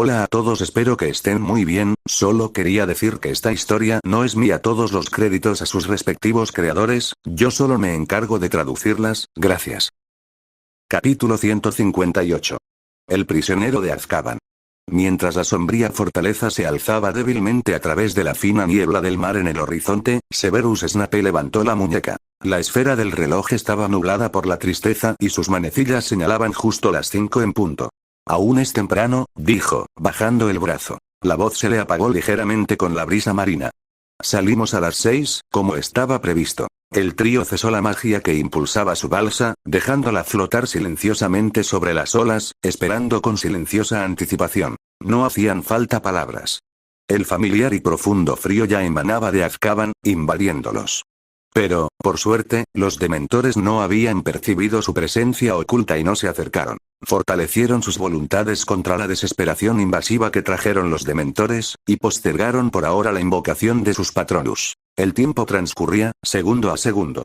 Hola a todos, espero que estén muy bien. Solo quería decir que esta historia no es mía, todos los créditos a sus respectivos creadores, yo solo me encargo de traducirlas, gracias. Capítulo 158. El prisionero de Azkaban. Mientras la sombría fortaleza se alzaba débilmente a través de la fina niebla del mar en el horizonte, Severus Snape levantó la muñeca. La esfera del reloj estaba nublada por la tristeza y sus manecillas señalaban justo las 5 en punto. Aún es temprano, dijo, bajando el brazo. La voz se le apagó ligeramente con la brisa marina. Salimos a las 6, como estaba previsto. El trío cesó la magia que impulsaba su balsa, dejándola flotar silenciosamente sobre las olas, esperando con silenciosa anticipación. No hacían falta palabras. El familiar y profundo frío ya emanaba de Azkaban, invadiéndolos. Pero, por suerte, los dementores no habían percibido su presencia oculta y no se acercaron. Fortalecieron sus voluntades contra la desesperación invasiva que trajeron los dementores, y postergaron por ahora la invocación de sus patronus. El tiempo transcurría, segundo a segundo.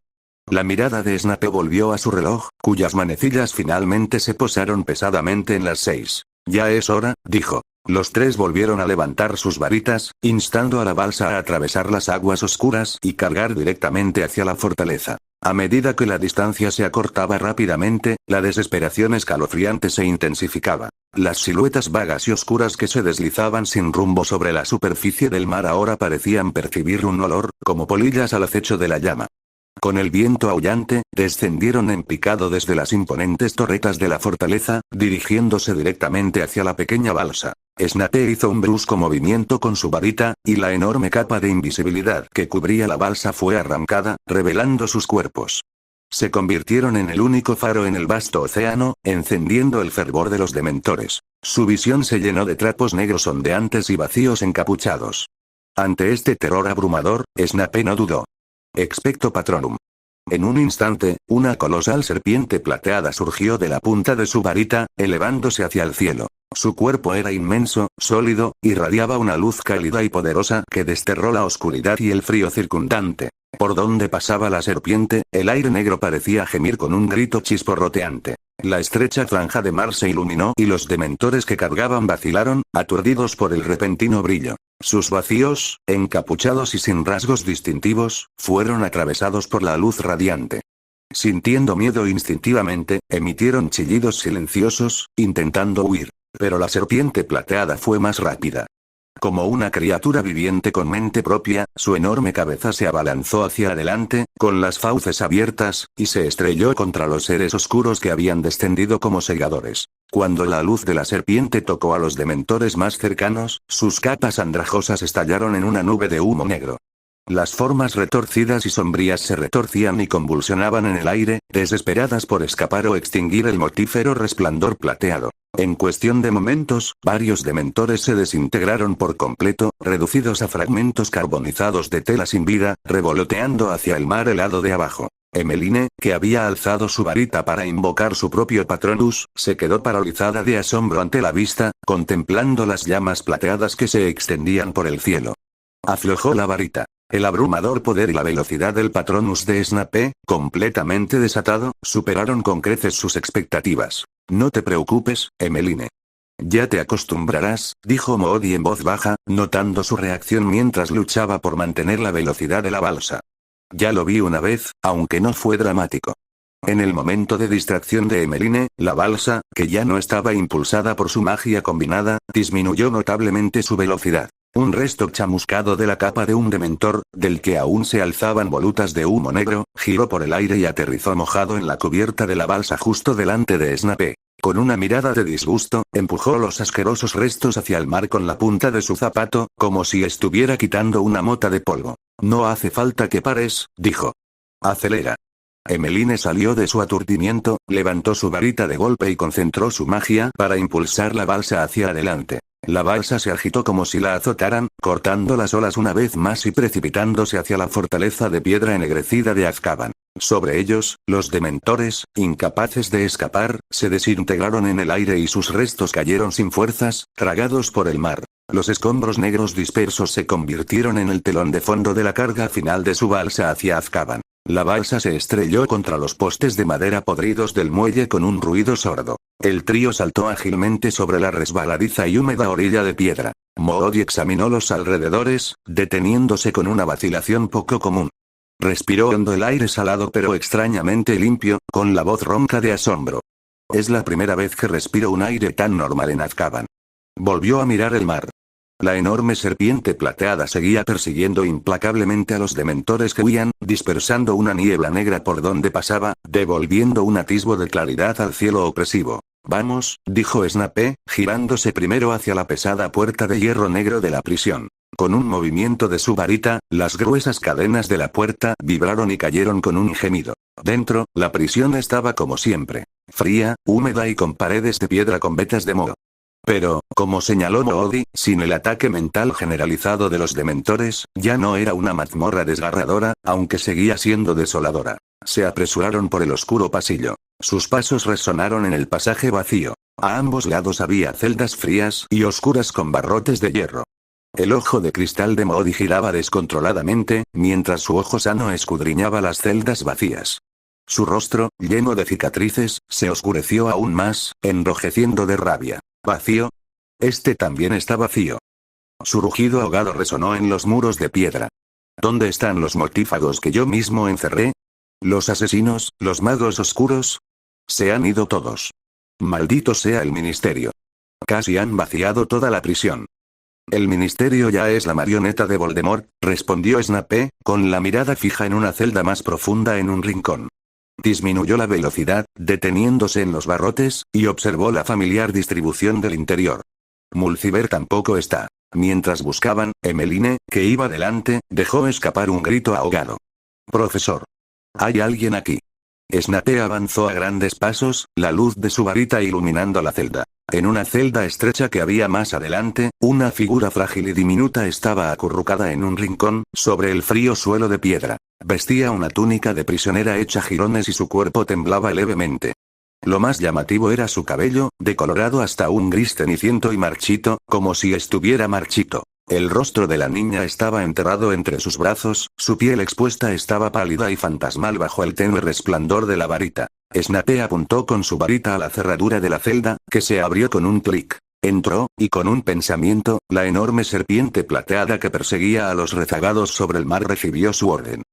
La mirada de Snape volvió a su reloj, cuyas manecillas finalmente se posaron pesadamente en las 6. Ya es hora, dijo. Los tres volvieron a levantar sus varitas, instando a la balsa a atravesar las aguas oscuras y cargar directamente hacia la fortaleza. A medida que la distancia se acortaba rápidamente, la desesperación escalofriante se intensificaba. Las siluetas vagas y oscuras que se deslizaban sin rumbo sobre la superficie del mar ahora parecían percibir un olor, como polillas al acecho de la llama. Con el viento aullante, descendieron en picado desde las imponentes torretas de la fortaleza, dirigiéndose directamente hacia la pequeña balsa. Snape hizo un brusco movimiento con su varita, y la enorme capa de invisibilidad que cubría la balsa fue arrancada, revelando sus cuerpos. Se convirtieron en el único faro en el vasto océano, encendiendo el fervor de los dementores. Su visión se llenó de trapos negros ondeantes y vacíos encapuchados. Ante este terror abrumador, Snape no dudó. Expecto Patronum. En un instante, una colosal serpiente plateada surgió de la punta de su varita, elevándose hacia el cielo. Su cuerpo era inmenso, sólido, irradiaba una luz cálida y poderosa que desterró la oscuridad y el frío circundante. Por donde pasaba la serpiente, el aire negro parecía gemir con un grito chisporroteante. La estrecha franja de mar se iluminó y los dementores que cargaban vacilaron, aturdidos por el repentino brillo. Sus vacíos, encapuchados y sin rasgos distintivos, fueron atravesados por la luz radiante. Sintiendo miedo instintivamente, emitieron chillidos silenciosos, intentando huir. Pero la serpiente plateada fue más rápida. Como una criatura viviente con mente propia, su enorme cabeza se abalanzó hacia adelante, con las fauces abiertas, y se estrelló contra los seres oscuros que habían descendido como segadores. Cuando la luz de la serpiente tocó a los dementores más cercanos, sus capas andrajosas estallaron en una nube de humo negro. Las formas retorcidas y sombrías se retorcían y convulsionaban en el aire, desesperadas por escapar o extinguir el mortífero resplandor plateado. En cuestión de momentos, varios dementores se desintegraron por completo, reducidos a fragmentos carbonizados de tela sin vida, revoloteando hacia el mar helado de abajo. Emmeline, que había alzado su varita para invocar su propio Patronus, se quedó paralizada de asombro ante la vista, contemplando las llamas plateadas que se extendían por el cielo. Aflojó la varita. El abrumador poder y la velocidad del Patronus de Snape, completamente desatado, superaron con creces sus expectativas. No te preocupes, Emmeline. Ya te acostumbrarás, dijo Moody en voz baja, notando su reacción mientras luchaba por mantener la velocidad de la balsa. Ya lo vi una vez, aunque no fue dramático. En el momento de distracción de Emmeline, la balsa, que ya no estaba impulsada por su magia combinada, disminuyó notablemente su velocidad. Un resto chamuscado de la capa de un dementor, del que aún se alzaban volutas de humo negro, giró por el aire y aterrizó mojado en la cubierta de la balsa justo delante de Snape. Con una mirada de disgusto, empujó los asquerosos restos hacia el mar con la punta de su zapato, como si estuviera quitando una mota de polvo. No hace falta que pares, dijo. Acelera. Emmeline salió de su aturdimiento, levantó su varita de golpe y concentró su magia para impulsar la balsa hacia adelante. La balsa se agitó como si la azotaran, cortando las olas una vez más y precipitándose hacia la fortaleza de piedra ennegrecida de Azkaban. Sobre ellos, los dementores, incapaces de escapar, se desintegraron en el aire y sus restos cayeron sin fuerzas, tragados por el mar. Los escombros negros dispersos se convirtieron en el telón de fondo de la carga final de su balsa hacia Azkaban. La balsa se estrelló contra los postes de madera podridos del muelle con un ruido sordo. El trío saltó ágilmente sobre la resbaladiza y húmeda orilla de piedra. Moody examinó los alrededores, deteniéndose con una vacilación poco común. Respiró hondo el aire salado pero extrañamente limpio, con la voz ronca de asombro. Es la primera vez que respiro un aire tan normal en Azkaban. Volvió a mirar el mar. La enorme serpiente plateada seguía persiguiendo implacablemente a los dementores que huían, dispersando una niebla negra por donde pasaba, devolviendo un atisbo de claridad al cielo opresivo. Vamos, dijo Snape, girándose primero hacia la pesada puerta de hierro negro de la prisión. Con un movimiento de su varita, las gruesas cadenas de la puerta vibraron y cayeron con un gemido. Dentro, la prisión estaba como siempre. Fría, húmeda y con paredes de piedra con vetas de moho. Pero, como señaló Moody, sin el ataque mental generalizado de los dementores, ya no era una mazmorra desgarradora, aunque seguía siendo desoladora. Se apresuraron por el oscuro pasillo. Sus pasos resonaron en el pasaje vacío. A ambos lados había celdas frías y oscuras con barrotes de hierro. El ojo de cristal de Moody giraba descontroladamente, mientras su ojo sano escudriñaba las celdas vacías. Su rostro, lleno de cicatrices, se oscureció aún más, enrojeciendo de rabia. ¿Vacío? Este también está vacío. Su rugido ahogado resonó en los muros de piedra. ¿Dónde están los mortífagos que yo mismo encerré? ¿Los asesinos, los magos oscuros? Se han ido todos. Maldito sea el ministerio. Casi han vaciado toda la prisión. El ministerio ya es la marioneta de Voldemort, respondió Snape, con la mirada fija en una celda más profunda en un rincón. Disminuyó la velocidad, deteniéndose en los barrotes, y observó la familiar distribución del interior. Mulciber tampoco está. Mientras buscaban, Emmeline, que iba delante, dejó escapar un grito ahogado. Profesor. ¿Hay alguien aquí? Snape avanzó a grandes pasos, la luz de su varita iluminando la celda. En una celda estrecha que había más adelante, una figura frágil y diminuta estaba acurrucada en un rincón, sobre el frío suelo de piedra. Vestía una túnica de prisionera hecha jirones y su cuerpo temblaba levemente. Lo más llamativo era su cabello, decolorado hasta un gris ceniciento y marchito, como si estuviera marchito. El rostro de la niña estaba enterrado entre sus brazos, su piel expuesta estaba pálida y fantasmal bajo el tenue resplandor de la varita. Snape apuntó con su varita a la cerradura de la celda, que se abrió con un clic. Entró, y con un pensamiento, la enorme serpiente plateada que perseguía a los rezagados sobre el mar recibió su orden.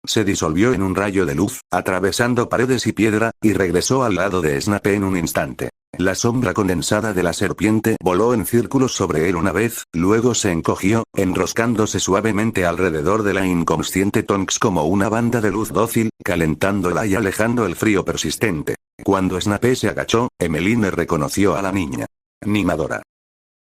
Se disolvió en un rayo de luz, atravesando paredes y piedra, y regresó al lado de Snape en un instante. La sombra condensada de la serpiente voló en círculos sobre él una vez, luego se encogió, enroscándose suavemente alrededor de la inconsciente Tonks como una banda de luz dócil, calentándola y alejando el frío persistente. Cuando Snape se agachó, Emmeline reconoció a la niña. Nimadora.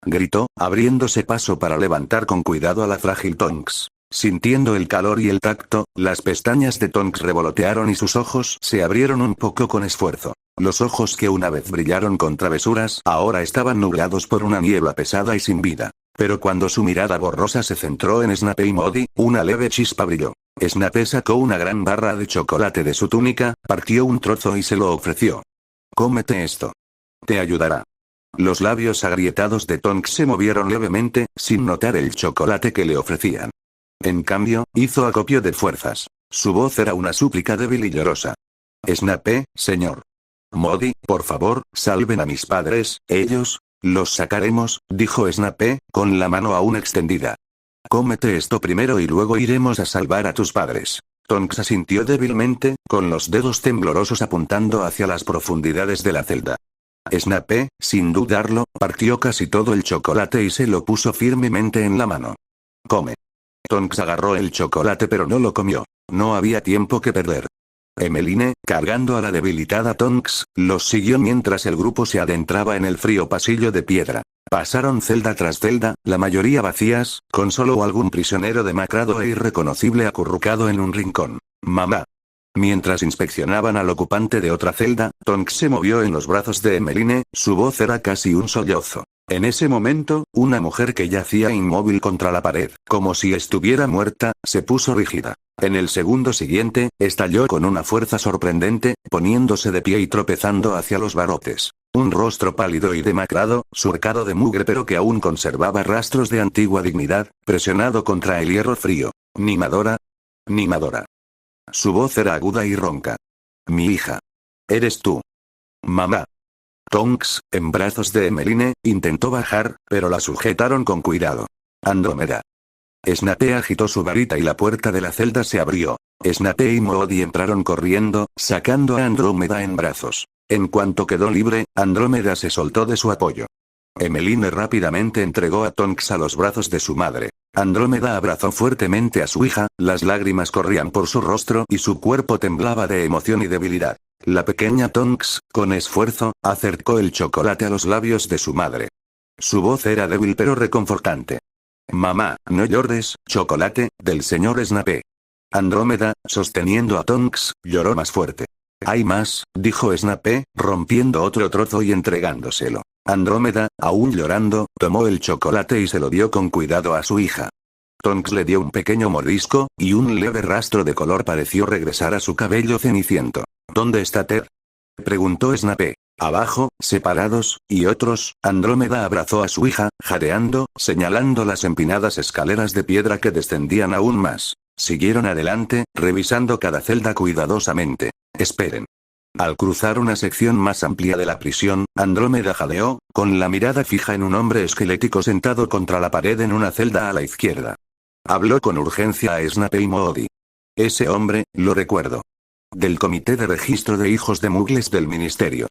Gritó, abriéndose paso para levantar con cuidado a la frágil Tonks. Sintiendo el calor y el tacto, las pestañas de Tonks revolotearon y sus ojos se abrieron un poco con esfuerzo. Los ojos que una vez brillaron con travesuras ahora estaban nublados por una niebla pesada y sin vida. Pero cuando su mirada borrosa se centró en Snape y Moody, una leve chispa brilló. Snape sacó una gran barra de chocolate de su túnica, partió un trozo y se lo ofreció. Cómete esto. Te ayudará. Los labios agrietados de Tonks se movieron levemente, sin notar el chocolate que le ofrecían. En cambio, hizo acopio de fuerzas. Su voz era una súplica débil y llorosa. Snape, señor. Moody, por favor, salven a mis padres, ellos, los sacaremos, dijo Snape, con la mano aún extendida. Cómete esto primero y luego iremos a salvar a tus padres. Tonks asintió débilmente, con los dedos temblorosos apuntando hacia las profundidades de la celda. Snape, sin dudarlo, partió casi todo el chocolate y se lo puso firmemente en la mano. Come. Tonks agarró el chocolate pero no lo comió. No había tiempo que perder. Emmeline, cargando a la debilitada Tonks, los siguió mientras el grupo se adentraba en el frío pasillo de piedra. Pasaron celda tras celda, la mayoría vacías, con solo algún prisionero demacrado e irreconocible acurrucado en un rincón. Mamá. Mientras inspeccionaban al ocupante de otra celda, Tonks se movió en los brazos de Emmeline, su voz era casi un sollozo. En ese momento, una mujer que yacía inmóvil contra la pared, como si estuviera muerta, se puso rígida. En el segundo siguiente, estalló con una fuerza sorprendente, poniéndose de pie y tropezando hacia los barrotes. Un rostro pálido y demacrado, surcado de mugre pero que aún conservaba rastros de antigua dignidad, presionado contra el hierro frío. Nimadora. Nimadora. Su voz era aguda y ronca. Mi hija. Eres tú. Mamá. Tonks, en brazos de Emmeline, intentó bajar, pero la sujetaron con cuidado. Andrómeda. Snape agitó su varita y la puerta de la celda se abrió. Snape y Moody entraron corriendo, sacando a Andrómeda en brazos. En cuanto quedó libre, Andrómeda se soltó de su apoyo. Emmeline rápidamente entregó a Tonks a los brazos de su madre. Andrómeda abrazó fuertemente a su hija, las lágrimas corrían por su rostro y su cuerpo temblaba de emoción y debilidad. La pequeña Tonks, con esfuerzo, acercó el chocolate a los labios de su madre. Su voz era débil pero reconfortante. Mamá, no llores, chocolate, del señor Snape. Andrómeda, sosteniendo a Tonks, lloró más fuerte. Hay más, dijo Snape, rompiendo otro trozo y entregándoselo. Andrómeda, aún llorando, tomó el chocolate y se lo dio con cuidado a su hija. Tonks le dio un pequeño mordisco, y un leve rastro de color pareció regresar a su cabello ceniciento. ¿Dónde está Ted?, preguntó Snape. Abajo, separados, y otros. Andrómeda abrazó a su hija, jadeando, señalando las empinadas escaleras de piedra que descendían aún más. Siguieron adelante, revisando cada celda cuidadosamente. Esperen. Al cruzar una sección más amplia de la prisión, Andrómeda jadeó, con la mirada fija en un hombre esquelético sentado contra la pared en una celda a la izquierda. Habló con urgencia a Snape y Moody. Ese hombre, lo recuerdo. Del Comité de Registro de Hijos de Muggles del Ministerio.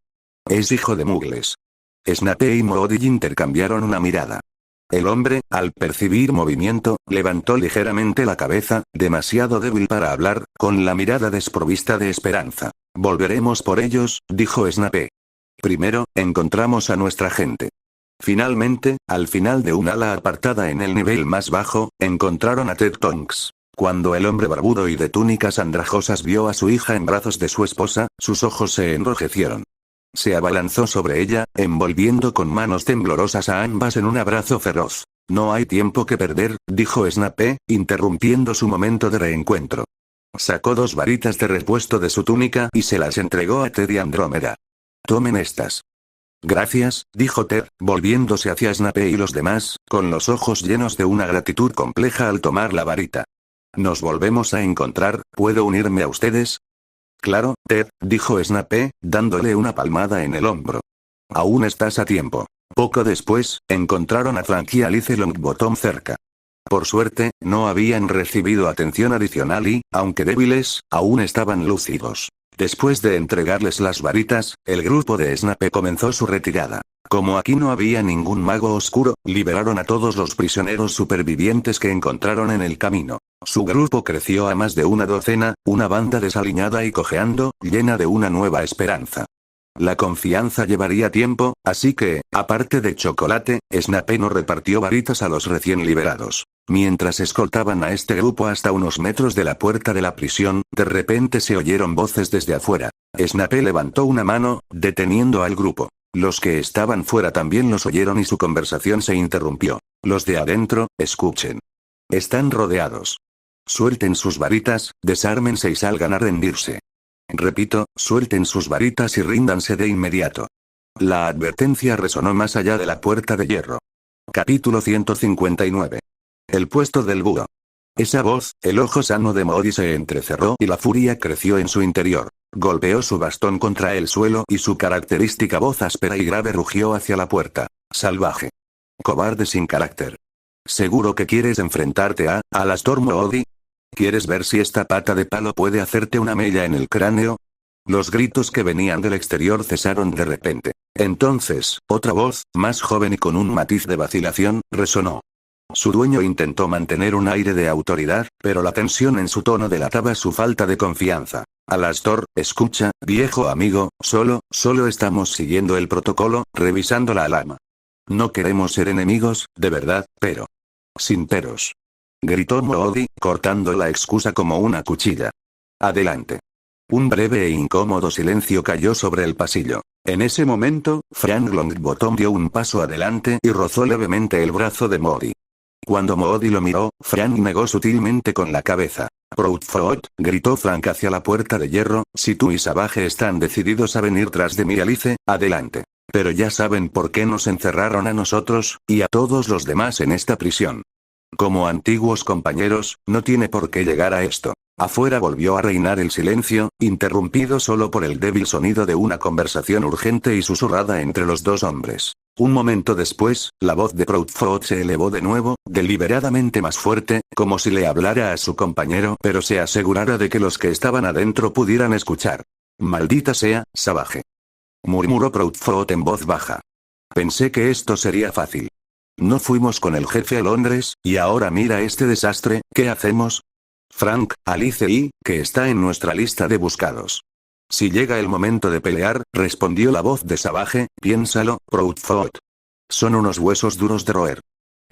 Es hijo de Muggles. Snape y Moody intercambiaron una mirada. El hombre, al percibir movimiento, levantó ligeramente la cabeza, demasiado débil para hablar, con la mirada desprovista de esperanza. Volveremos por ellos, dijo Snape. Primero, encontramos a nuestra gente. Finalmente, al final de un ala apartada en el nivel más bajo, encontraron a Ted Tonks. Cuando el hombre barbudo y de túnicas andrajosas vio a su hija en brazos de su esposa, sus ojos se enrojecieron. Se abalanzó sobre ella, envolviendo con manos temblorosas a ambas en un abrazo feroz. No hay tiempo que perder, dijo Snape, interrumpiendo su momento de reencuentro. Sacó 2 varitas de repuesto de su túnica y se las entregó a Ted y Andrómeda. Tomen estas. Gracias, dijo Ted, volviéndose hacia Snape y los demás, con los ojos llenos de una gratitud compleja al tomar la varita. Nos volvemos a encontrar, ¿puedo unirme a ustedes? Claro, Ted, dijo Snape, dándole una palmada en el hombro. Aún estás a tiempo. Poco después, encontraron a Frank y Alice Longbottom cerca. Por suerte, no habían recibido atención adicional y, aunque débiles, aún estaban lúcidos. Después de entregarles las varitas, el grupo de Snape comenzó su retirada. Como aquí no había ningún mago oscuro, liberaron a todos los prisioneros supervivientes que encontraron en el camino. Su grupo creció a más de una docena, una banda desaliñada y cojeando, llena de una nueva esperanza. La confianza llevaría tiempo, así que, aparte de chocolate, Snape no repartió varitas a los recién liberados. Mientras escoltaban a este grupo hasta unos metros de la puerta de la prisión, de repente se oyeron voces desde afuera. Snape levantó una mano, deteniendo al grupo. Los que estaban fuera también los oyeron y su conversación se interrumpió. Los de adentro, escuchen. Están rodeados. Suelten sus varitas, desármense y salgan a rendirse. Repito, suelten sus varitas y ríndanse de inmediato. La advertencia resonó más allá de la puerta de hierro. Capítulo 159. El puesto del búho. Esa voz, el ojo sano de Moody se entrecerró y la furia creció en su interior. Golpeó su bastón contra el suelo y su característica voz áspera y grave rugió hacia la puerta. Salvaje. Cobarde sin carácter. ¿Seguro que quieres enfrentarte a Alastor Moody? ¿Quieres ver si esta pata de palo puede hacerte una mella en el cráneo? Los gritos que venían del exterior cesaron de repente. Entonces, otra voz, más joven y con un matiz de vacilación, resonó. Su dueño intentó mantener un aire de autoridad, pero la tensión en su tono delataba su falta de confianza. Alastor, escucha, viejo amigo, solo estamos siguiendo el protocolo, revisando la alarma. No queremos ser enemigos, de verdad, pero... Sin peros. Gritó Moody, cortando la excusa como una cuchilla. Adelante. Un breve e incómodo silencio cayó sobre el pasillo. En ese momento, Frank Longbottom dio un paso adelante y rozó levemente el brazo de Moody. Cuando Moody lo miró, Frank negó sutilmente con la cabeza. Proudfoot, gritó Frank hacia la puerta de hierro, si tú y Savage están decididos a venir tras de mí, Alice, adelante. Pero ya saben por qué nos encerraron a nosotros, y a todos los demás en esta prisión. Como antiguos compañeros, no tiene por qué llegar a esto. Afuera volvió a reinar el silencio, interrumpido solo por el débil sonido de una conversación urgente y susurrada entre los dos hombres. Un momento después, la voz de Proudfoot se elevó de nuevo, deliberadamente más fuerte, como si le hablara a su compañero pero se asegurara de que los que estaban adentro pudieran escuchar. «Maldita sea, Savage», murmuró Proudfoot en voz baja. «Pensé que esto sería fácil. No fuimos con el jefe a Londres, y ahora mira este desastre, ¿qué hacemos?» «Frank, Alice y, que está en nuestra lista de buscados». «Si llega el momento de pelear», respondió la voz de Savage, «piénsalo, Proudfoot. Son unos huesos duros de roer.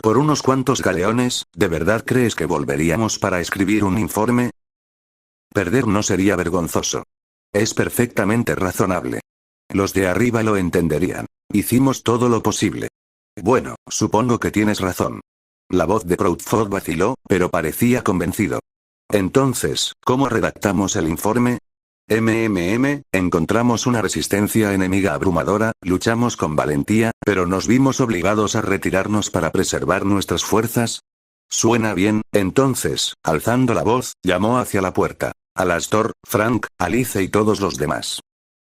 Por unos cuantos galeones, ¿de verdad crees que volveríamos para escribir un informe? Perder no sería vergonzoso. Es perfectamente razonable. Los de arriba lo entenderían. Hicimos todo lo posible». «Bueno, supongo que tienes razón». La voz de Proudfoot vaciló, pero parecía convencido. «Entonces, ¿cómo redactamos el informe?» Encontramos una resistencia enemiga abrumadora, luchamos con valentía, pero nos vimos obligados a retirarnos para preservar nuestras fuerzas. Suena bien, entonces, alzando la voz, llamó hacia la puerta. «Alastor, Frank, Alice y todos los demás.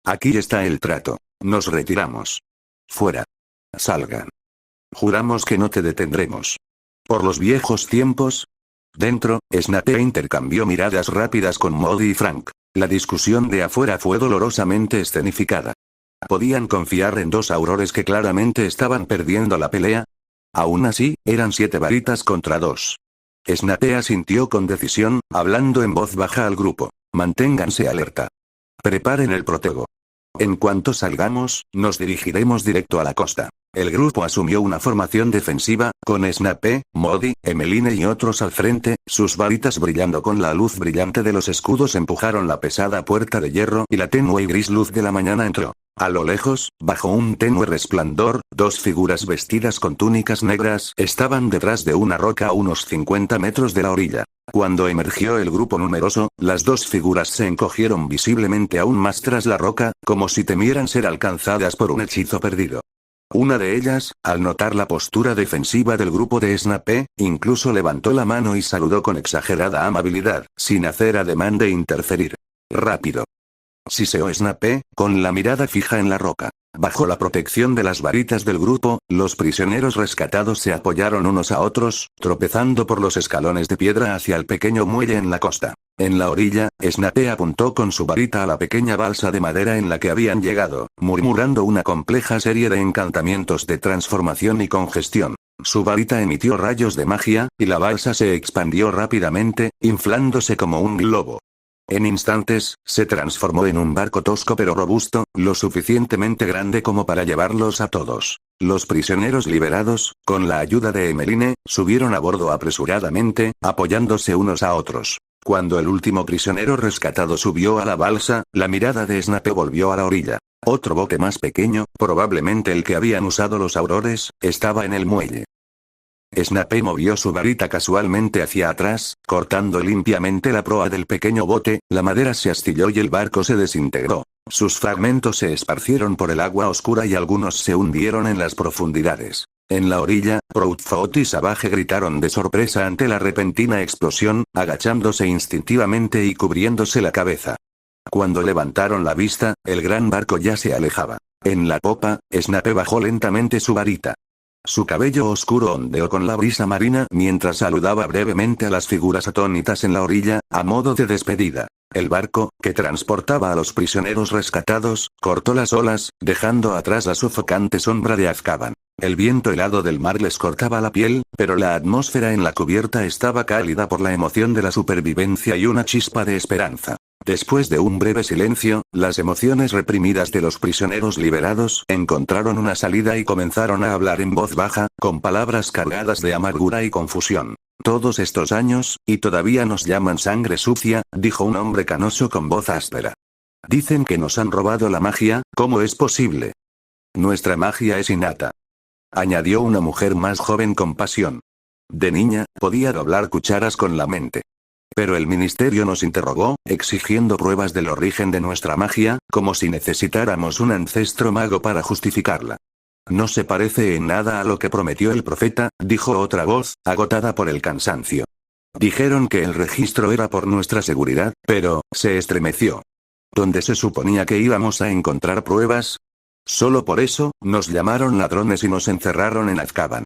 Aquí está el trato. Nos retiramos. Fuera. Salgan. Juramos que no te detendremos. Por los viejos tiempos». Dentro, Snape intercambió miradas rápidas con Modi y Frank. La discusión de afuera fue dolorosamente escenificada. ¿Podían confiar en dos aurores que claramente estaban perdiendo la pelea? Aún así, eran 7 varitas contra 2. Snape asintió con decisión, hablando en voz baja al grupo. «Manténganse alerta. Preparen el protego. En cuanto salgamos, nos dirigiremos directo a la costa». El grupo asumió una formación defensiva, con Snape, Modi, Emmeline y otros al frente, sus varitas brillando con la luz brillante de los escudos empujaron la pesada puerta de hierro y la tenue y gris luz de la mañana entró. A lo lejos, bajo un tenue resplandor, 2 figuras vestidas con túnicas negras estaban detrás de una roca a unos 50 metros de la orilla. Cuando emergió el grupo numeroso, las 2 figuras se encogieron visiblemente aún más tras la roca, como si temieran ser alcanzadas por un hechizo perdido. Una de ellas, al notar la postura defensiva del grupo de Snape, incluso levantó la mano y saludó con exagerada amabilidad, sin hacer ademán de interferir. «Rápido», siseó Snape, con la mirada fija en la roca. Bajo la protección de las varitas del grupo, los prisioneros rescatados se apoyaron unos a otros, tropezando por los escalones de piedra hacia el pequeño muelle en la costa. En la orilla, Snape apuntó con su varita a la pequeña balsa de madera en la que habían llegado, murmurando una compleja serie de encantamientos de transformación y congestión. Su varita emitió rayos de magia, y la balsa se expandió rápidamente, inflándose como un globo. En instantes, se transformó en un barco tosco pero robusto, lo suficientemente grande como para llevarlos a todos. Los prisioneros liberados, con la ayuda de Emmeline, subieron a bordo apresuradamente, apoyándose unos a otros. Cuando el último prisionero rescatado subió a la balsa, la mirada de Snape volvió a la orilla. Otro bote más pequeño, probablemente el que habían usado los aurores, estaba en el muelle. Snape movió su varita casualmente hacia atrás, cortando limpiamente la proa del pequeño bote, la madera se astilló y el barco se desintegró. Sus fragmentos se esparcieron por el agua oscura y algunos se hundieron en las profundidades. En la orilla, Proudfoot y Savage gritaron de sorpresa ante la repentina explosión, agachándose instintivamente y cubriéndose la cabeza. Cuando levantaron la vista, el gran barco ya se alejaba. En la popa, Snape bajó lentamente su varita. Su cabello oscuro ondeó con la brisa marina mientras saludaba brevemente a las figuras atónitas en la orilla, a modo de despedida. El barco, que transportaba a los prisioneros rescatados, cortó las olas, dejando atrás la sofocante sombra de Azkaban. El viento helado del mar les cortaba la piel, pero la atmósfera en la cubierta estaba cálida por la emoción de la supervivencia y una chispa de esperanza. Después de un breve silencio, las emociones reprimidas de los prisioneros liberados encontraron una salida y comenzaron a hablar en voz baja, con palabras cargadas de amargura y confusión. «Todos estos años, y todavía nos llaman sangre sucia», dijo un hombre canoso con voz áspera. «Dicen que nos han robado la magia, ¿cómo es posible?» «Nuestra magia es innata», añadió una mujer más joven con pasión. «De niña, podía doblar cucharas con la mente. Pero el ministerio nos interrogó, exigiendo pruebas del origen de nuestra magia, como si necesitáramos un ancestro mago para justificarla. No se parece en nada a lo que prometió el profeta», dijo otra voz, agotada por el cansancio. Dijeron que el registro era por nuestra seguridad, pero, se estremeció. ¿Dónde se suponía que íbamos a encontrar pruebas? Solo por eso, nos llamaron ladrones y nos encerraron en Azkaban.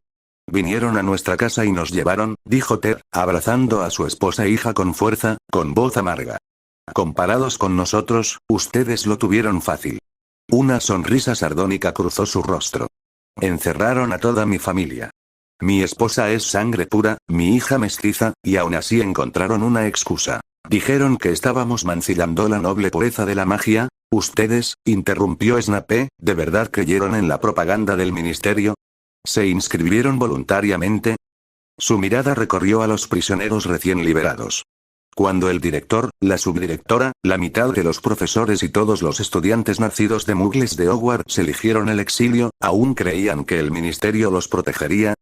Vinieron a nuestra casa y nos llevaron, dijo Ted, abrazando a su esposa e hija con fuerza, con voz amarga. Comparados con nosotros, ustedes lo tuvieron fácil. Una sonrisa sardónica cruzó su rostro. Encerraron a toda mi familia. Mi esposa es sangre pura, mi hija mestiza, y aún así encontraron una excusa. Dijeron que estábamos mancillando la noble pureza de la magia. Ustedes, interrumpió Snape, ¿de verdad creyeron en la propaganda del ministerio? ¿Se inscribieron voluntariamente? Su mirada recorrió a los prisioneros recién liberados. Cuando el director, la subdirectora, la mitad de los profesores y todos los estudiantes nacidos de muggles de Hogwarts eligieron el exilio, ¿aún creían que el ministerio los protegería?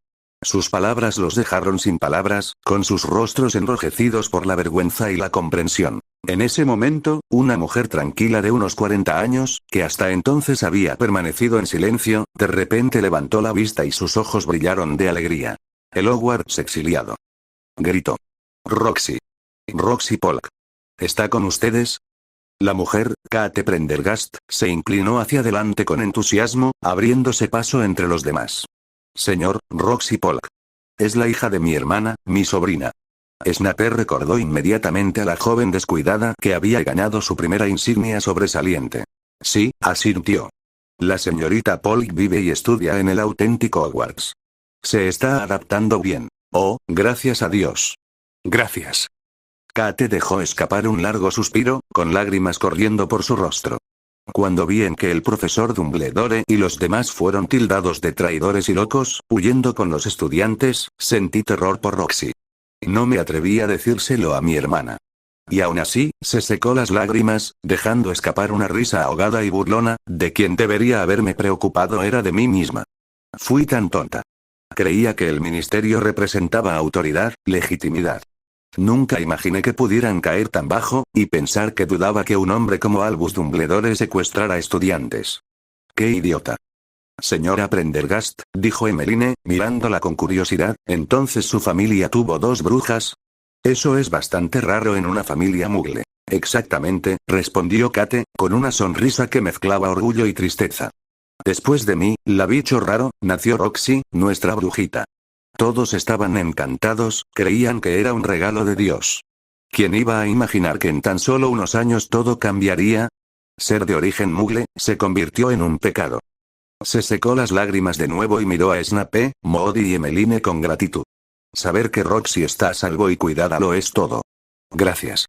Sus palabras los dejaron sin palabras, con sus rostros enrojecidos por la vergüenza y la comprensión. En ese momento, una mujer tranquila de unos 40 años, que hasta entonces había permanecido en silencio, de repente levantó la vista y sus ojos brillaron de alegría. El Hogwarts exiliado. Gritó. Roxy. Roxy Polk. ¿Está con ustedes? La mujer, Kate Prendergast, se inclinó hacia adelante con entusiasmo, abriéndose paso entre los demás. Señor, Roxy Polk. Es la hija de mi hermana, mi sobrina. Snape recordó inmediatamente a la joven descuidada que había ganado su primera insignia sobresaliente. Sí, asintió. La señorita Polk vive y estudia en el auténtico Hogwarts. Se está adaptando bien. Oh, gracias a Dios. Gracias. Kate dejó escapar un largo suspiro, con lágrimas corriendo por su rostro. Cuando vi en que el profesor Dumbledore y los demás fueron tildados de traidores y locos, huyendo con los estudiantes, sentí terror por Roxy. No me atreví a decírselo a mi hermana. Y aún así, se secó las lágrimas, dejando escapar una risa ahogada y burlona, de quien debería haberme preocupado era de mí misma. Fui tan tonta. Creía que el ministerio representaba autoridad, legitimidad. Nunca imaginé que pudieran caer tan bajo, y pensar que dudaba que un hombre como Albus Dumbledore secuestrara estudiantes. ¡Qué idiota! Señora Prendergast, dijo Emmeline, mirándola con curiosidad, ¿entonces su familia tuvo 2 brujas? Eso es bastante raro en una familia muggle. Exactamente, respondió Kate, con una sonrisa que mezclaba orgullo y tristeza. Después de mí, la bicho raro, nació Roxy, nuestra brujita. Todos estaban encantados, creían que era un regalo de Dios. ¿Quién iba a imaginar que en tan solo unos años todo cambiaría? Ser de origen muggle, se convirtió en un pecado. Se secó las lágrimas de nuevo y miró a Snape, Moody y Emmeline con gratitud. Saber que Roxy está a salvo y cuidada lo es todo. Gracias.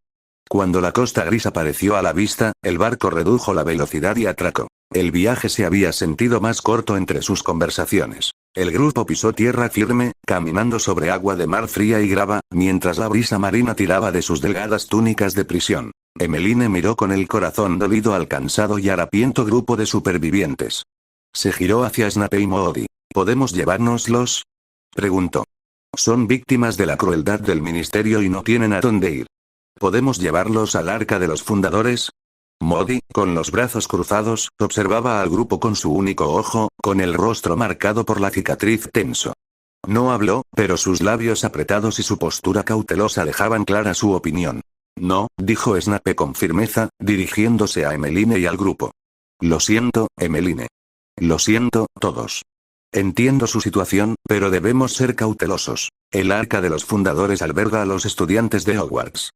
Cuando la costa gris apareció a la vista, el barco redujo la velocidad y atracó. El viaje se había sentido más corto entre sus conversaciones. El grupo pisó tierra firme, caminando sobre agua de mar fría y grava, mientras la brisa marina tiraba de sus delgadas túnicas de prisión. Emmeline miró con el corazón dolido al cansado y harapiento grupo de supervivientes. Se giró hacia Snape y Moody. ¿Podemos llevárnoslos?, preguntó. Son víctimas de la crueldad del ministerio y no tienen a dónde ir. ¿Podemos llevarlos al arca de los fundadores? Moody, con los brazos cruzados, observaba al grupo con su único ojo, con el rostro marcado por la cicatriz tenso. No habló, pero sus labios apretados y su postura cautelosa dejaban clara su opinión. No, dijo Snape con firmeza, dirigiéndose a Emmeline y al grupo. Lo siento, Emmeline. Lo siento, todos. Entiendo su situación, pero debemos ser cautelosos. El arca de los fundadores alberga a los estudiantes de Hogwarts.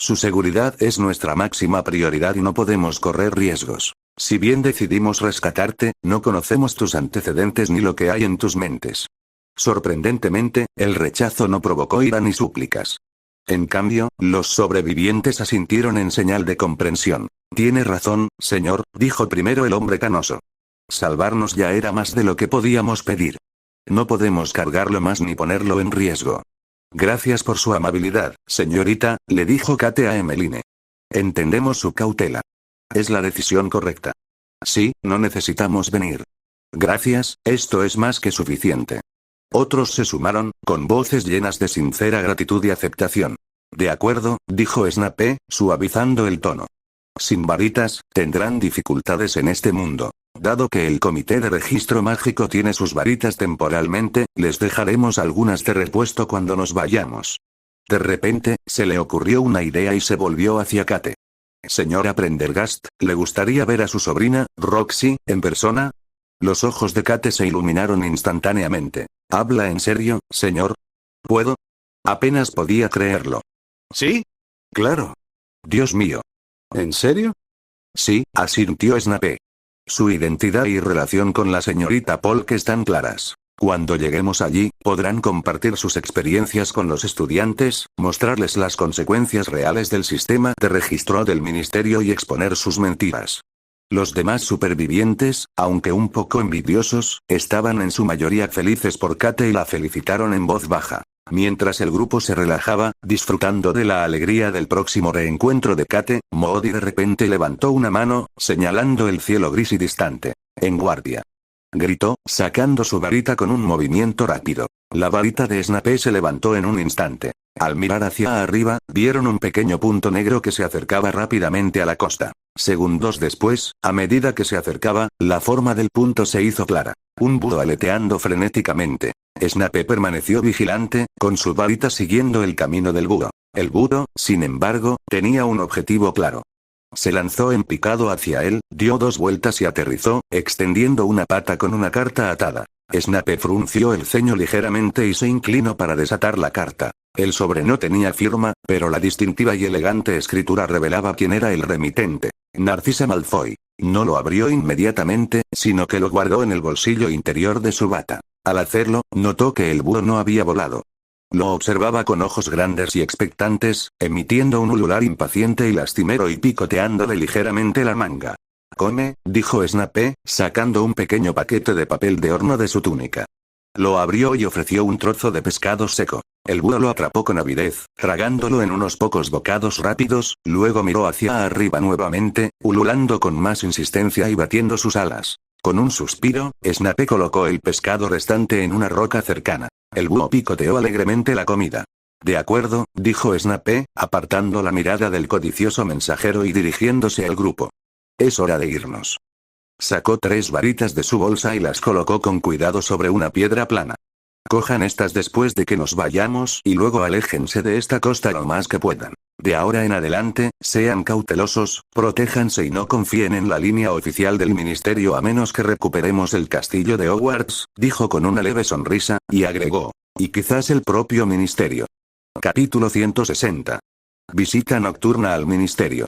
Su seguridad es nuestra máxima prioridad y no podemos correr riesgos. Si bien decidimos rescatarte, no conocemos tus antecedentes ni lo que hay en tus mentes. Sorprendentemente, el rechazo no provocó ira ni súplicas. En cambio, los sobrevivientes asintieron en señal de comprensión. Tiene razón, señor, dijo primero el hombre canoso. Salvarnos ya era más de lo que podíamos pedir. No podemos cargarlo más ni ponerlo en riesgo. Gracias por su amabilidad, señorita, le dijo Kate a Emmeline. Entendemos su cautela. Es la decisión correcta. Sí, no necesitamos venir. Gracias, esto es más que suficiente. Otros se sumaron, con voces llenas de sincera gratitud y aceptación. De acuerdo, dijo Snape, suavizando el tono. Sin varitas, tendrán dificultades en este mundo. Dado que el comité de registro mágico tiene sus varitas temporalmente, les dejaremos algunas de repuesto cuando nos vayamos. De repente, se le ocurrió una idea y se volvió hacia Kate. Señora Prendergast, ¿le gustaría ver a su sobrina, Roxy, en persona? Los ojos de Kate se iluminaron instantáneamente. ¿Habla en serio, señor? ¿Puedo? Apenas podía creerlo. ¿Sí? Claro. Dios mío. ¿En serio? Sí, asintió Snape. Su identidad y relación con la señorita Polk están claras. Cuando lleguemos allí, podrán compartir sus experiencias con los estudiantes, mostrarles las consecuencias reales del sistema de registro del ministerio y exponer sus mentiras. Los demás supervivientes, aunque un poco envidiosos, estaban en su mayoría felices por Kate y la felicitaron en voz baja. Mientras el grupo se relajaba, disfrutando de la alegría del próximo reencuentro de Kate, Moody de repente levantó una mano, señalando el cielo gris y distante. «En guardia», gritó, sacando su varita con un movimiento rápido. La varita de Snape se levantó en un instante. Al mirar hacia arriba, vieron un pequeño punto negro que se acercaba rápidamente a la costa. Segundos después, a medida que se acercaba, la forma del punto se hizo clara. Un búho aleteando frenéticamente. Snape permaneció vigilante, con su varita siguiendo el camino del búho. El búho, sin embargo, tenía un objetivo claro. Se lanzó en picado hacia él, dio 2 vueltas y aterrizó, extendiendo una pata con una carta atada. Snape frunció el ceño ligeramente y se inclinó para desatar la carta. El sobre no tenía firma, pero la distintiva y elegante escritura revelaba quién era el remitente. Narcisa Malfoy. No lo abrió inmediatamente, sino que lo guardó en el bolsillo interior de su bata. Al hacerlo, notó que el búho no había volado. Lo observaba con ojos grandes y expectantes, emitiendo un ulular impaciente y lastimero y picoteándole ligeramente la manga. «Come», dijo Snape, sacando un pequeño paquete de papel de horno de su túnica. Lo abrió y ofreció un trozo de pescado seco. El búho lo atrapó con avidez, tragándolo en unos pocos bocados rápidos, luego miró hacia arriba nuevamente, ululando con más insistencia y batiendo sus alas. Con un suspiro, Snape colocó el pescado restante en una roca cercana. El búho picoteó alegremente la comida. «De acuerdo», dijo Snape, apartando la mirada del codicioso mensajero y dirigiéndose al grupo. «Es hora de irnos». Sacó 3 varitas de su bolsa y las colocó con cuidado sobre una piedra plana. «Cojan estas después de que nos vayamos y luego aléjense de esta costa lo más que puedan. De ahora en adelante, sean cautelosos, protéjanse y no confíen en la línea oficial del ministerio a menos que recuperemos el castillo de Hogwarts», dijo con una leve sonrisa, y agregó. «Y quizás el propio ministerio». Capítulo 160. Visita nocturna al ministerio.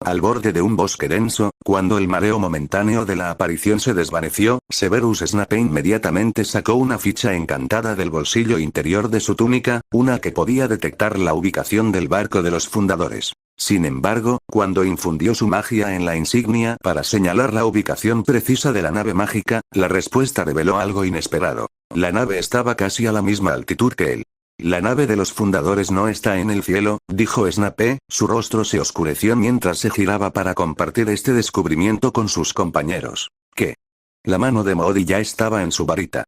Al borde de un bosque denso, cuando el mareo momentáneo de la aparición se desvaneció, Severus Snape inmediatamente sacó una ficha encantada del bolsillo interior de su túnica, una que podía detectar la ubicación del barco de los fundadores. Sin embargo, cuando infundió su magia en la insignia para señalar la ubicación precisa de la nave mágica, la respuesta reveló algo inesperado. La nave estaba casi a la misma altitud que él. «La nave de los fundadores no está en el cielo», dijo Snape, su rostro se oscureció mientras se giraba para compartir este descubrimiento con sus compañeros. «¿Qué?». La mano de Moody ya estaba en su varita.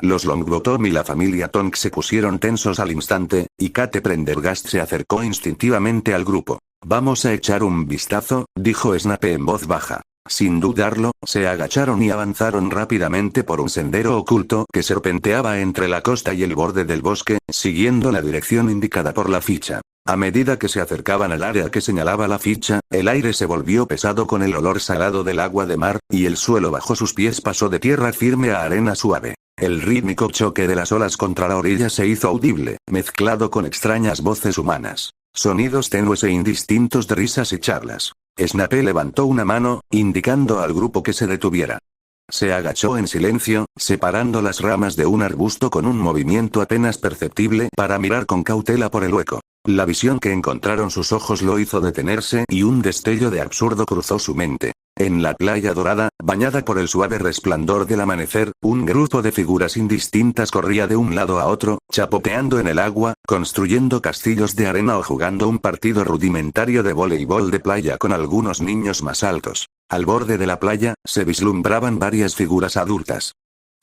Los Longbottom y la familia Tonks se pusieron tensos al instante, y Kate Prendergast se acercó instintivamente al grupo. «Vamos a echar un vistazo», dijo Snape en voz baja. Sin dudarlo, se agacharon y avanzaron rápidamente por un sendero oculto que serpenteaba entre la costa y el borde del bosque, siguiendo la dirección indicada por la ficha. A medida que se acercaban al área que señalaba la ficha, el aire se volvió pesado con el olor salado del agua de mar, y el suelo bajo sus pies pasó de tierra firme a arena suave. El rítmico choque de las olas contra la orilla se hizo audible, mezclado con extrañas voces humanas. Sonidos tenues e indistintos de risas y charlas. Snape levantó una mano, indicando al grupo que se detuviera. Se agachó en silencio, separando las ramas de un arbusto con un movimiento apenas perceptible para mirar con cautela por el hueco. La visión que encontraron sus ojos lo hizo detenerse y un destello de absurdo cruzó su mente. En la playa dorada, bañada por el suave resplandor del amanecer, un grupo de figuras indistintas corría de un lado a otro, chapoteando en el agua, construyendo castillos de arena o jugando un partido rudimentario de voleibol de playa con algunos niños más altos. Al borde de la playa, se vislumbraban varias figuras adultas.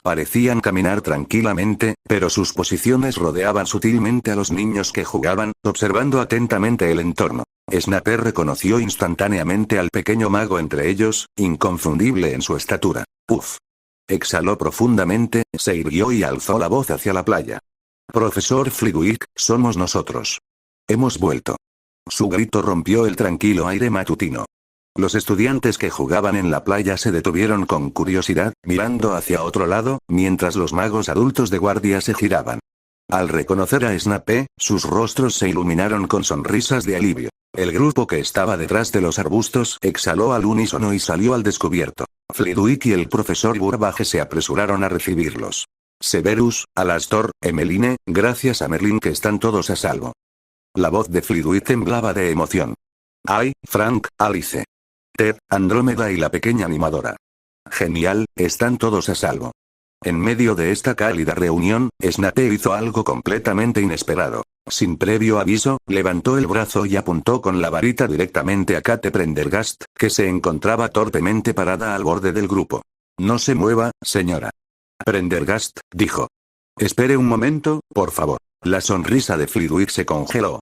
Parecían caminar tranquilamente, pero sus posiciones rodeaban sutilmente a los niños que jugaban, observando atentamente el entorno. Snape reconoció instantáneamente al pequeño mago entre ellos, inconfundible en su estatura. «Uf». Exhaló profundamente, se irguió y alzó la voz hacia la playa. «Profesor Flitwick, somos nosotros». Hemos vuelto. Su grito rompió el tranquilo aire matutino. Los estudiantes que jugaban en la playa se detuvieron con curiosidad, mirando hacia otro lado, mientras los magos adultos de guardia se giraban. Al reconocer a Snape, sus rostros se iluminaron con sonrisas de alivio. El grupo que estaba detrás de los arbustos exhaló al unísono y salió al descubierto. Flitwick y el profesor Burbage se apresuraron a recibirlos. Severus, Alastor, Emmeline, gracias a Merlin que están todos a salvo. La voz de Flitwick temblaba de emoción. ¡Ay, Frank, Alice! Ted, Andrómeda y la pequeña animadora. Genial, están todos a salvo. En medio de esta cálida reunión, Snape hizo algo completamente inesperado. Sin previo aviso, levantó el brazo y apuntó con la varita directamente a Kate Prendergast, que se encontraba torpemente parada al borde del grupo. No se mueva, señora. Prendergast, dijo. Espere un momento, por favor. La sonrisa de Flitwick se congeló.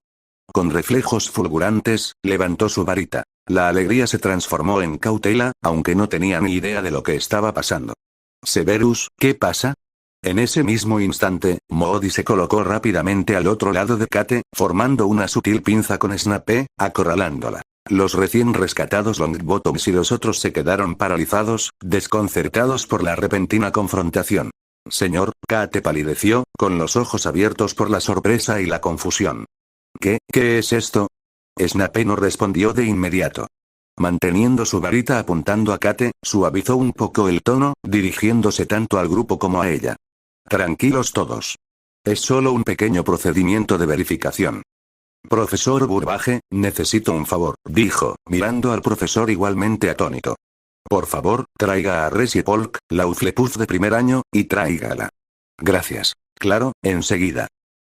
Con reflejos fulgurantes, levantó su varita. La alegría se transformó en cautela, aunque no tenía ni idea de lo que estaba pasando. Severus, ¿qué pasa? En ese mismo instante, Moody se colocó rápidamente al otro lado de Kate, formando una sutil pinza con Snape, acorralándola. Los recién rescatados Longbottoms y los otros se quedaron paralizados, desconcertados por la repentina confrontación. Señor, Kate palideció, con los ojos abiertos por la sorpresa y la confusión. ¿Qué es esto? Snape no respondió de inmediato. Manteniendo su varita apuntando a Kate, suavizó un poco el tono, dirigiéndose tanto al grupo como a ella. Tranquilos todos. Es solo un pequeño procedimiento de verificación. Profesor Burbage, necesito un favor, dijo, mirando al profesor igualmente atónito. Por favor, traiga a Resie Polk, la Hufflepuff de primer año, y tráigala. Gracias. Claro, enseguida.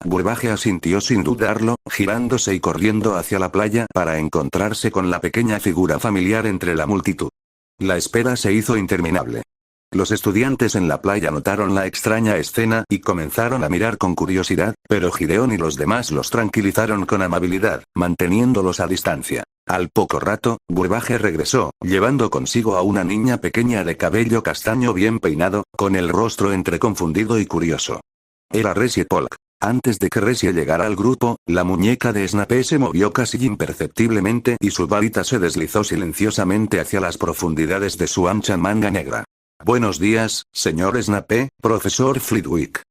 Burbage asintió sin dudarlo, girándose y corriendo hacia la playa para encontrarse con la pequeña figura familiar entre la multitud. La espera se hizo interminable. Los estudiantes en la playa notaron la extraña escena y comenzaron a mirar con curiosidad, pero Gideon y los demás los tranquilizaron con amabilidad, manteniéndolos a distancia. Al poco rato, Burbage regresó, llevando consigo a una niña pequeña de cabello castaño bien peinado, con el rostro entre confundido y curioso. Era Resie Polk. Antes de que Resie llegara al grupo, la muñeca de Snape se movió casi imperceptiblemente y su varita se deslizó silenciosamente hacia las profundidades de su ancha manga negra. Buenos días, señor Snape, profesor Flitwick.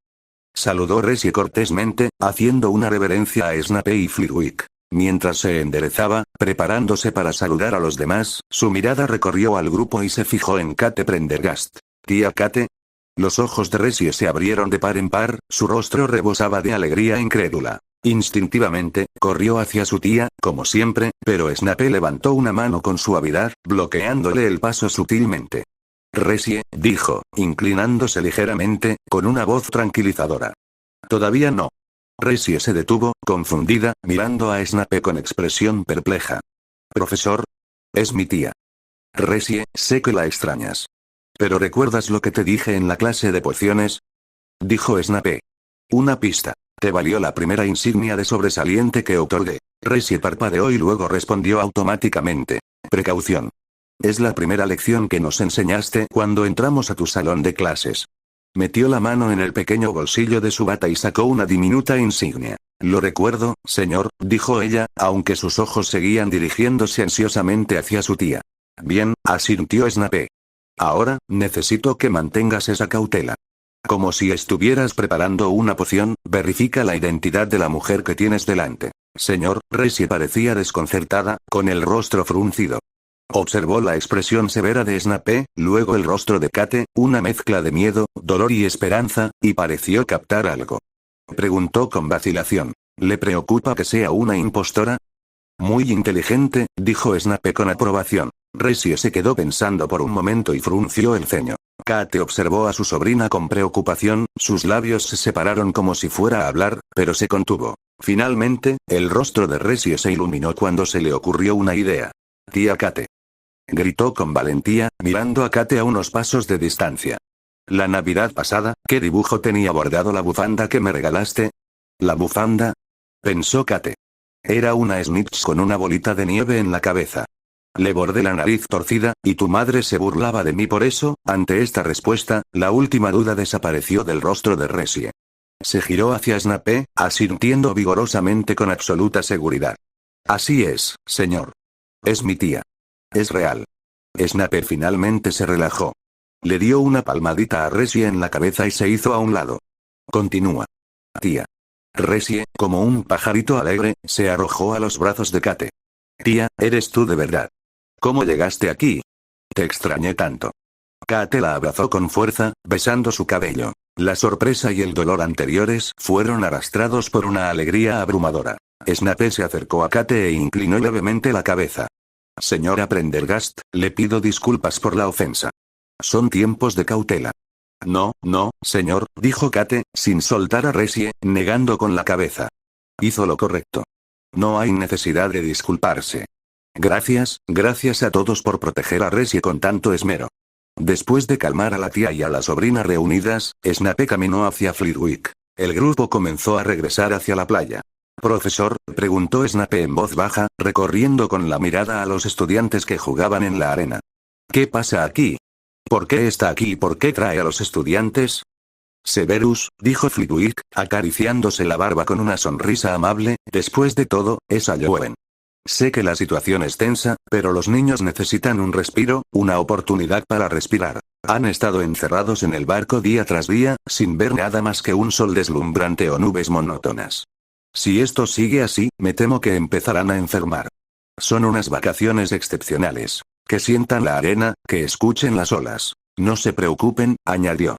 Saludó Resie cortésmente, haciendo una reverencia a Snape y Flitwick. Mientras se enderezaba, preparándose para saludar a los demás, su mirada recorrió al grupo y se fijó en Kate Prendergast. Tía Kate. Los ojos de Resie se abrieron de par en par, su rostro rebosaba de alegría incrédula. Instintivamente, corrió hacia su tía, como siempre, pero Snape levantó una mano con suavidad, bloqueándole el paso sutilmente. Resie, dijo, inclinándose ligeramente, con una voz tranquilizadora. Todavía no. Resie se detuvo, confundida, mirando a Snape con expresión perpleja. Profesor. Es mi tía. Resie, sé que la extrañas. ¿Pero recuerdas lo que te dije en la clase de pociones? Dijo Snape. Una pista. Te valió la primera insignia de sobresaliente que otorgué. Resie parpadeó y luego respondió automáticamente. Precaución. Es la primera lección que nos enseñaste cuando entramos a tu salón de clases. Metió la mano en el pequeño bolsillo de su bata y sacó una diminuta insignia. Lo recuerdo, señor, dijo ella, aunque sus ojos seguían dirigiéndose ansiosamente hacia su tía. Bien, asintió Snape. Ahora, necesito que mantengas esa cautela. Como si estuvieras preparando una poción, verifica la identidad de la mujer que tienes delante. Señor, Resie parecía desconcertada, con el rostro fruncido. Observó la expresión severa de Snape, luego el rostro de Kate, una mezcla de miedo, dolor y esperanza, y pareció captar algo. Preguntó con vacilación. ¿Le preocupa que sea una impostora? Muy inteligente, dijo Snape con aprobación. Resie se quedó pensando por un momento y frunció el ceño. Kate observó a su sobrina con preocupación, sus labios se separaron como si fuera a hablar, pero se contuvo. Finalmente, el rostro de Resie se iluminó cuando se le ocurrió una idea. Tía Kate. Gritó con valentía, mirando a Kate a unos pasos de distancia. La Navidad pasada, ¿qué dibujo tenía bordado la bufanda que me regalaste? ¿La bufanda? Pensó Kate. Era una snitch con una bolita de nieve en la cabeza. Le bordé la nariz torcida, y tu madre se burlaba de mí por eso. Ante esta respuesta, la última duda desapareció del rostro de Resie. Se giró hacia Snape, asintiendo vigorosamente con absoluta seguridad. Así es, señor. Es mi tía. Es real. Snape finalmente se relajó. Le dio una palmadita a Resie en la cabeza y se hizo a un lado. Continúa. Tía. Resie, como un pajarito alegre, se arrojó a los brazos de Kate. Tía, ¿eres tú de verdad? ¿Cómo llegaste aquí? Te extrañé tanto. Kate la abrazó con fuerza, besando su cabello. La sorpresa y el dolor anteriores fueron arrastrados por una alegría abrumadora. Snape se acercó a Kate e inclinó levemente la cabeza. Señora Prendergast, le pido disculpas por la ofensa. Son tiempos de cautela. No, no, señor, dijo Kate, sin soltar a Resie, negando con la cabeza. Hizo lo correcto. No hay necesidad de disculparse. Gracias a todos por proteger a Resie con tanto esmero. Después de calmar a la tía y a la sobrina reunidas, Snape caminó hacia Flitwick. El grupo comenzó a regresar hacia la playa. Profesor, preguntó Snape en voz baja, recorriendo con la mirada a los estudiantes que jugaban en la arena. ¿Qué pasa aquí? ¿Por qué está aquí y por qué trae a los estudiantes? Severus, dijo Flitwick, acariciándose la barba con una sonrisa amable, después de todo, es Halloween. Sé que la situación es tensa, pero los niños necesitan un respiro, una oportunidad para respirar. Han estado encerrados en el barco día tras día, sin ver nada más que un sol deslumbrante o nubes monótonas. Si esto sigue así, me temo que empezarán a enfermar. Son unas vacaciones excepcionales. Que sientan la arena, que escuchen las olas. No se preocupen, añadió.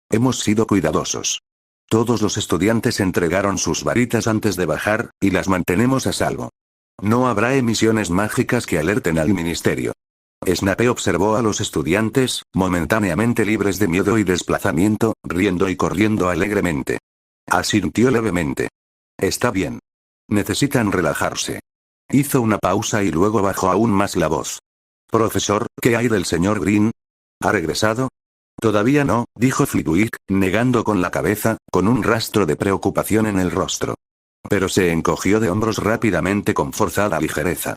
Hemos sido cuidadosos. Todos los estudiantes entregaron sus varitas antes de bajar, y las mantenemos a salvo. No habrá emisiones mágicas que alerten al ministerio. Snape observó a los estudiantes, momentáneamente libres de miedo y desplazamiento, riendo y corriendo alegremente. Asintió levemente. Está bien. Necesitan relajarse. Hizo una pausa y luego bajó aún más la voz. Profesor, ¿qué hay del señor Green? ¿Ha regresado? Todavía no, dijo Flitwick, negando con la cabeza, con un rastro de preocupación en el rostro. Pero se encogió de hombros rápidamente con forzada ligereza.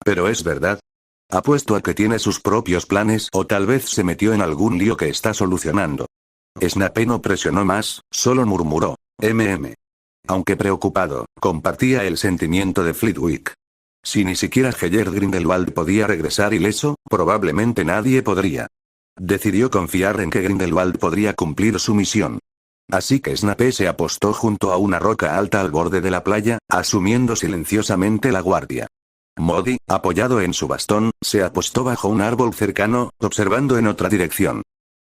¿Pero es verdad? Apuesto a que tiene sus propios planes o tal vez se metió en algún lío que está solucionando. Snape no presionó más, solo murmuró. Aunque preocupado, compartía el sentimiento de Flitwick. Si ni siquiera Heller Grindelwald podía regresar ileso, probablemente nadie podría. Decidió confiar en que Grindelwald podría cumplir su misión. Así que Snape se apostó junto a una roca alta al borde de la playa, asumiendo silenciosamente la guardia. Modi, apoyado en su bastón, se apostó bajo un árbol cercano, observando en otra dirección.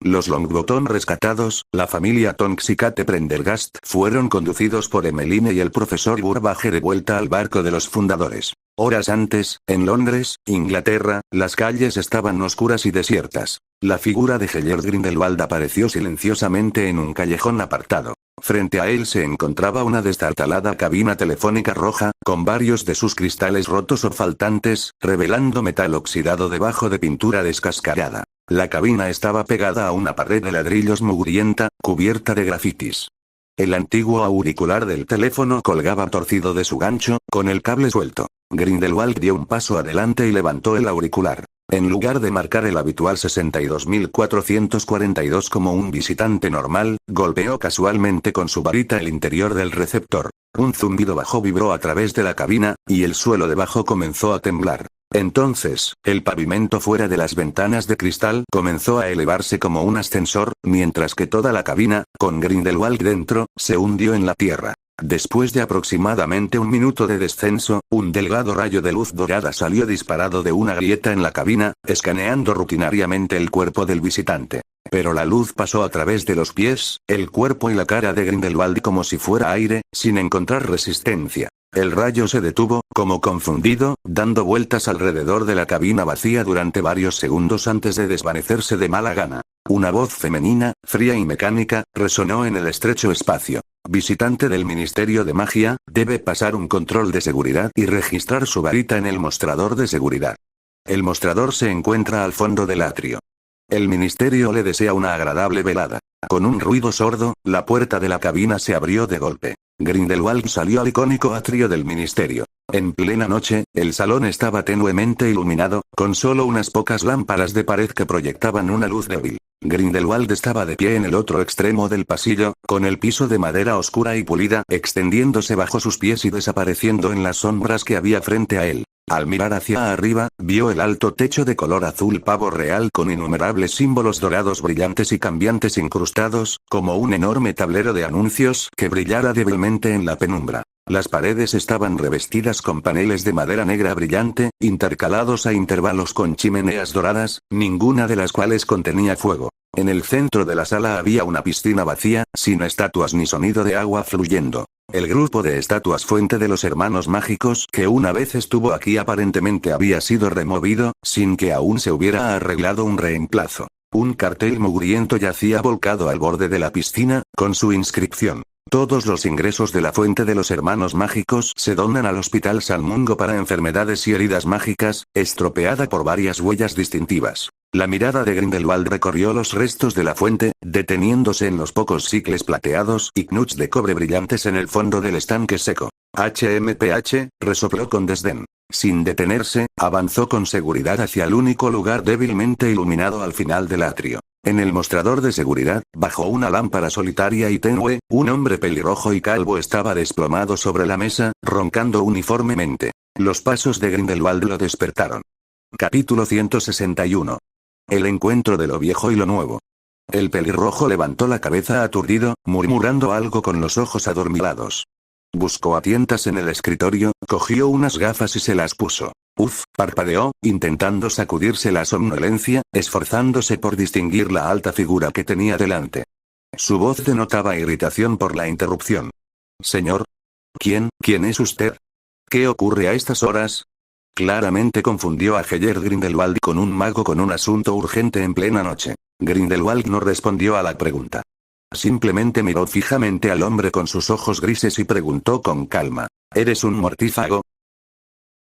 Los Longbottom rescatados, la familia Tonks y Kate Prendergast, fueron conducidos por Emmeline y el profesor Burbage de vuelta al barco de los fundadores. Horas antes, en Londres, Inglaterra, las calles estaban oscuras y desiertas. La figura de Heller Grindelwald apareció silenciosamente en un callejón apartado. Frente a él se encontraba una destartalada cabina telefónica roja, con varios de sus cristales rotos o faltantes, revelando metal oxidado debajo de pintura descascarada. La cabina estaba pegada a una pared de ladrillos mugrienta, cubierta de grafitis. El antiguo auricular del teléfono colgaba torcido de su gancho, con el cable suelto. Grindelwald dio un paso adelante y levantó el auricular. En lugar de marcar el habitual 62.442 como un visitante normal, golpeó casualmente con su varita el interior del receptor. Un zumbido bajo vibró a través de la cabina, y el suelo debajo comenzó a temblar. Entonces, el pavimento fuera de las ventanas de cristal comenzó a elevarse como un ascensor, mientras que toda la cabina, con Grindelwald dentro, se hundió en la tierra. Después de aproximadamente un minuto de descenso, un delgado rayo de luz dorada salió disparado de una grieta en la cabina, escaneando rutinariamente el cuerpo del visitante. Pero la luz pasó a través de los pies, el cuerpo y la cara de Grindelwald como si fuera aire, sin encontrar resistencia. El rayo se detuvo, como confundido, dando vueltas alrededor de la cabina vacía durante varios segundos antes de desvanecerse de mala gana. Una voz femenina, fría y mecánica, resonó en el estrecho espacio. Visitante del Ministerio de Magia, debe pasar un control de seguridad y registrar su varita en el mostrador de seguridad. El mostrador se encuentra al fondo del atrio. El ministerio le desea una agradable velada. Con un ruido sordo, la puerta de la cabina se abrió de golpe. Grindelwald salió al icónico atrio del ministerio. En plena noche, el salón estaba tenuemente iluminado, con solo unas pocas lámparas de pared que proyectaban una luz débil. Grindelwald estaba de pie en el otro extremo del pasillo, con el piso de madera oscura y pulida extendiéndose bajo sus pies y desapareciendo en las sombras que había frente a él. Al mirar hacia arriba, vio el alto techo de color azul pavo real con innumerables símbolos dorados brillantes y cambiantes incrustados, como un enorme tablero de anuncios que brillara débilmente en la penumbra. Las paredes estaban revestidas con paneles de madera negra brillante, intercalados a intervalos con chimeneas doradas, ninguna de las cuales contenía fuego. En el centro de la sala había una piscina vacía, sin estatuas ni sonido de agua fluyendo. El grupo de estatuas fuente de los hermanos mágicos que una vez estuvo aquí aparentemente había sido removido, sin que aún se hubiera arreglado un reemplazo. Un cartel mugriento yacía volcado al borde de la piscina, con su inscripción: todos los ingresos de la fuente de los hermanos mágicos se donan al Hospital Salmungo para enfermedades y heridas mágicas, estropeada por varias huellas distintivas. La mirada de Grindelwald recorrió los restos de la fuente, deteniéndose en los pocos sicles plateados y knuts de cobre brillantes en el fondo del estanque seco. HMPH, resopló con desdén. Sin detenerse, avanzó con seguridad hacia el único lugar débilmente iluminado al final del atrio. En el mostrador de seguridad, bajo una lámpara solitaria y tenue, un hombre pelirrojo y calvo estaba desplomado sobre la mesa, roncando uniformemente. Los pasos de Grindelwald lo despertaron. Capítulo 161. El encuentro de lo viejo y lo nuevo. El pelirrojo levantó la cabeza aturdido, murmurando algo con los ojos adormilados. Buscó a tientas en el escritorio, cogió unas gafas y se las puso. Parpadeó, intentando sacudirse la somnolencia, esforzándose por distinguir la alta figura que tenía delante. Su voz denotaba irritación por la interrupción. Señor. ¿Quién es usted? ¿Qué ocurre a estas horas? Claramente confundió a Geyer Grindelwald con un mago con un asunto urgente en plena noche. Grindelwald no respondió a la pregunta. Simplemente miró fijamente al hombre con sus ojos grises y preguntó con calma: ¿eres un mortífago?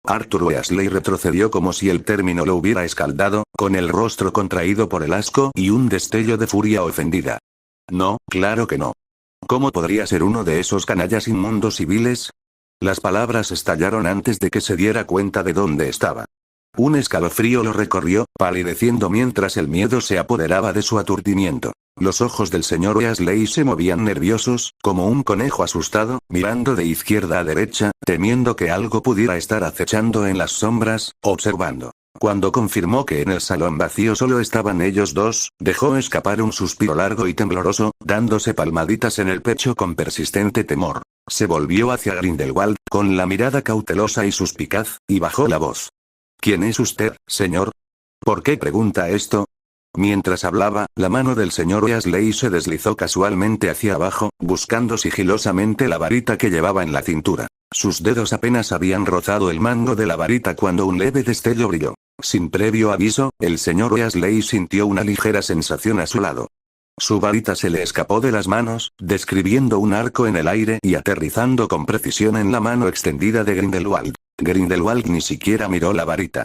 Arthur Weasley retrocedió como si el término lo hubiera escaldado, con el rostro contraído por el asco y un destello de furia ofendida. No, claro que no. ¿Cómo podría ser uno de esos canallas inmundos y viles? Las palabras estallaron antes de que se diera cuenta de dónde estaba. Un escalofrío lo recorrió, palideciendo mientras el miedo se apoderaba de su aturdimiento. Los ojos del señor Weasley se movían nerviosos, como un conejo asustado, mirando de izquierda a derecha, temiendo que algo pudiera estar acechando en las sombras, observando. Cuando confirmó que en el salón vacío solo estaban ellos dos, dejó escapar un suspiro largo y tembloroso, dándose palmaditas en el pecho con persistente temor. Se volvió hacia Grindelwald, con la mirada cautelosa y suspicaz, y bajó la voz. ¿Quién es usted, señor? ¿Por qué pregunta esto? Mientras hablaba, la mano del señor Weasley se deslizó casualmente hacia abajo, buscando sigilosamente la varita que llevaba en la cintura. Sus dedos apenas habían rozado el mango de la varita cuando un leve destello brilló. Sin previo aviso, el señor Weasley sintió una ligera sensación a su lado. Su varita se le escapó de las manos, describiendo un arco en el aire y aterrizando con precisión en la mano extendida de Grindelwald. Grindelwald ni siquiera miró la varita.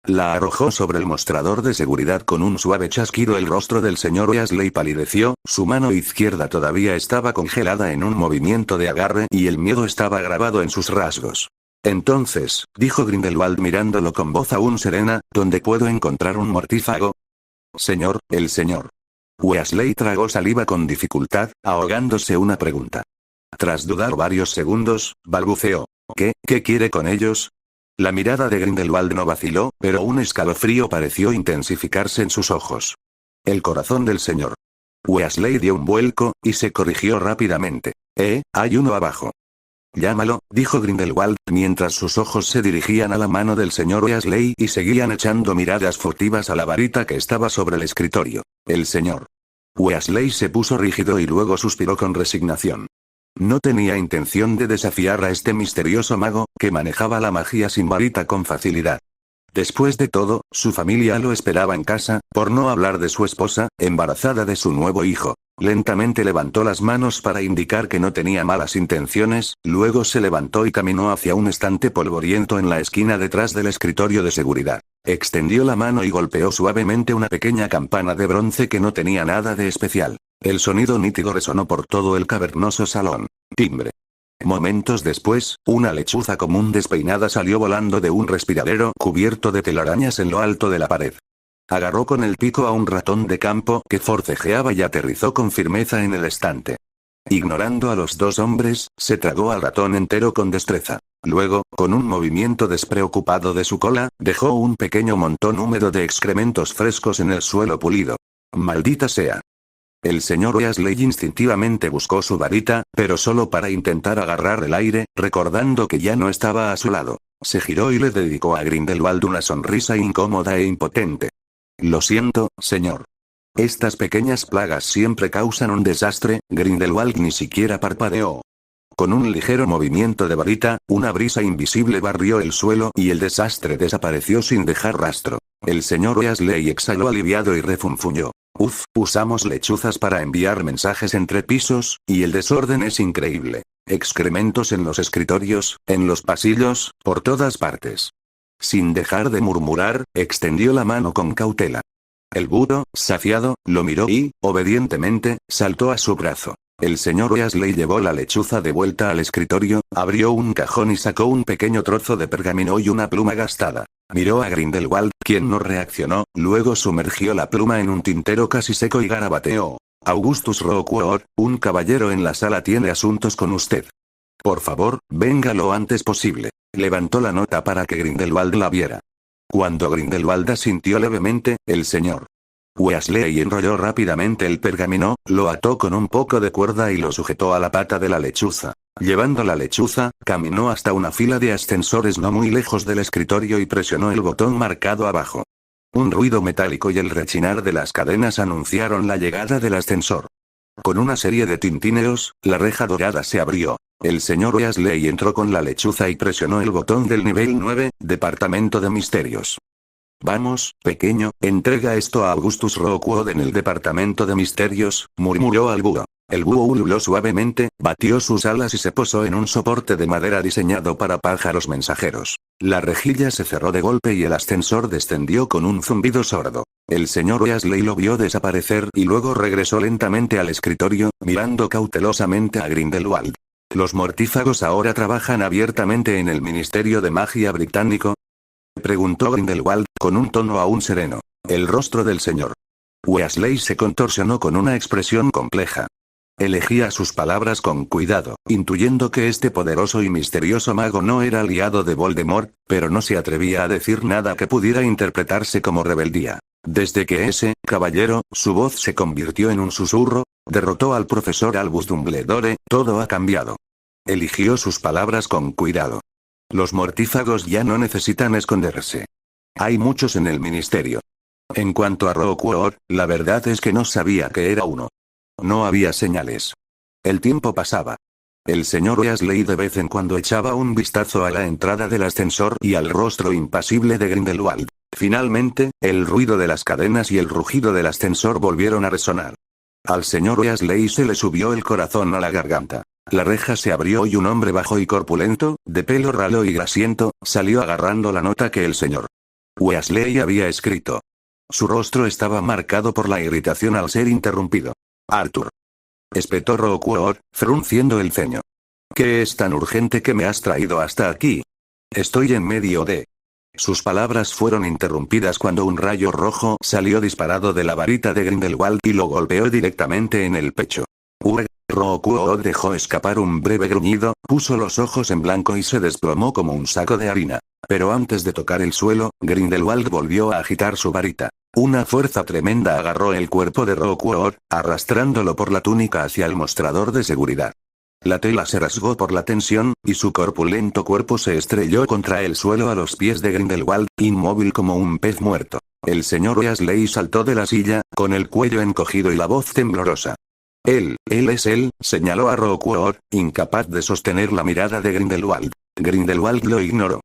La arrojó sobre el mostrador de seguridad con un suave chasquido. El rostro del señor Weasley palideció, su mano izquierda todavía estaba congelada en un movimiento de agarre y el miedo estaba grabado en sus rasgos. Entonces, dijo Grindelwald mirándolo con voz aún serena, ¿dónde puedo encontrar un mortífago? Señor, el señor. Weasley tragó saliva con dificultad, ahogándose una pregunta. Tras dudar varios segundos, balbuceó. ¿Qué quiere con ellos? La mirada de Grindelwald no vaciló, pero un escalofrío pareció intensificarse en sus ojos. El corazón del señor Weasley dio un vuelco, y se corrigió rápidamente. Hay uno abajo. Llámalo, dijo Grindelwald, mientras sus ojos se dirigían a la mano del señor Weasley y seguían echando miradas furtivas a la varita que estaba sobre el escritorio. El señor Weasley se puso rígido y luego suspiró con resignación. No tenía intención de desafiar a este misterioso mago, que manejaba la magia sin varita con facilidad. Después de todo, su familia lo esperaba en casa, por no hablar de su esposa, embarazada de su nuevo hijo. Lentamente levantó las manos para indicar que no tenía malas intenciones, luego se levantó y caminó hacia un estante polvoriento en la esquina detrás del escritorio de seguridad. Extendió la mano y golpeó suavemente una pequeña campana de bronce que no tenía nada de especial. El sonido nítido resonó por todo el cavernoso salón. Timbre. Momentos después, una lechuza común despeinada salió volando de un respiradero cubierto de telarañas en lo alto de la pared. Agarró con el pico a un ratón de campo que forcejeaba y aterrizó con firmeza en el estante. Ignorando a los dos hombres, se tragó al ratón entero con destreza. Luego, con un movimiento despreocupado de su cola, dejó un pequeño montón húmedo de excrementos frescos en el suelo pulido. ¡Maldita sea! El señor Weasley instintivamente buscó su varita, pero solo para intentar agarrar el aire, recordando que ya no estaba a su lado. Se giró y le dedicó a Grindelwald una sonrisa incómoda e impotente. Lo siento, señor. Estas pequeñas plagas siempre causan un desastre. Grindelwald ni siquiera parpadeó. Con un ligero movimiento de varita, una brisa invisible barrió el suelo y el desastre desapareció sin dejar rastro. El señor Weasley exhaló aliviado y refunfuñó. Usamos lechuzas para enviar mensajes entre pisos, y el desorden es increíble. Excrementos en los escritorios, en los pasillos, por todas partes. Sin dejar de murmurar, extendió la mano con cautela. El búho, saciado, lo miró y, obedientemente, saltó a su brazo. El señor Weasley llevó la lechuza de vuelta al escritorio, abrió un cajón y sacó un pequeño trozo de pergamino y una pluma gastada. Miró a Grindelwald, quien no reaccionó, luego sumergió la pluma en un tintero casi seco y garabateó. Augustus Rookwood, un caballero en la sala tiene asuntos con usted. Por favor, venga lo antes posible. Levantó la nota para que Grindelwald la viera. Cuando Grindelwald asintió levemente, el señor Weasley enrolló rápidamente el pergamino, lo ató con un poco de cuerda y lo sujetó a la pata de la lechuza. Llevando la lechuza, caminó hasta una fila de ascensores no muy lejos del escritorio y presionó el botón marcado abajo. Un ruido metálico y el rechinar de las cadenas anunciaron la llegada del ascensor. Con una serie de tintineos, la reja dorada se abrió. El señor Weasley entró con la lechuza y presionó el botón del nivel 9, Departamento de Misterios. Vamos, pequeño, entrega esto a Augustus Rookwood en el Departamento de Misterios, murmuró al búho. El búho ululó suavemente, batió sus alas y se posó en un soporte de madera diseñado para pájaros mensajeros. La rejilla se cerró de golpe y el ascensor descendió con un zumbido sordo. El señor Weasley lo vio desaparecer y luego regresó lentamente al escritorio, mirando cautelosamente a Grindelwald. ¿Los mortífagos ahora trabajan abiertamente en el Ministerio de Magia británico?, preguntó Grindelwald, con un tono aún sereno. El rostro del señor Weasley se contorsionó con una expresión compleja. Elegía sus palabras con cuidado, intuyendo que este poderoso y misterioso mago no era aliado de Voldemort, pero no se atrevía a decir nada que pudiera interpretarse como rebeldía. Desde que ese caballero, su voz se convirtió en un susurro, derrotó al profesor Albus Dumbledore, todo ha cambiado. Eligió sus palabras con cuidado. Los mortífagos ya no necesitan esconderse. Hay muchos en el ministerio. En cuanto a Rookwood, la verdad es que no sabía que era uno. No había señales. El tiempo pasaba. El señor Weasley de vez en cuando echaba un vistazo a la entrada del ascensor y al rostro impasible de Grindelwald. Finalmente, el ruido de las cadenas y el rugido del ascensor volvieron a resonar. Al señor Weasley se le subió el corazón a la garganta. La reja se abrió y un hombre bajo y corpulento, de pelo ralo y grasiento, salió agarrando la nota que el señor Weasley había escrito. Su rostro estaba marcado por la irritación al ser interrumpido. Arthur. Espetó Rookwood, frunciendo el ceño. ¿Qué es tan urgente que me has traído hasta aquí? Estoy en medio de... Sus palabras fueron interrumpidas cuando un rayo rojo salió disparado de la varita de Grindelwald y lo golpeó directamente en el pecho. Rookwood dejó escapar un breve gruñido, puso los ojos en blanco y se desplomó como un saco de harina. Pero antes de tocar el suelo, Grindelwald volvió a agitar su varita. Una fuerza tremenda agarró el cuerpo de Rookwood, arrastrándolo por la túnica hacia el mostrador de seguridad. La tela se rasgó por la tensión, y su corpulento cuerpo se estrelló contra el suelo a los pies de Grindelwald, inmóvil como un pez muerto. El señor Weasley saltó de la silla, con el cuello encogido y la voz temblorosa. Él es él, señaló a Rookwood, incapaz de sostener la mirada de Grindelwald. Grindelwald lo ignoró.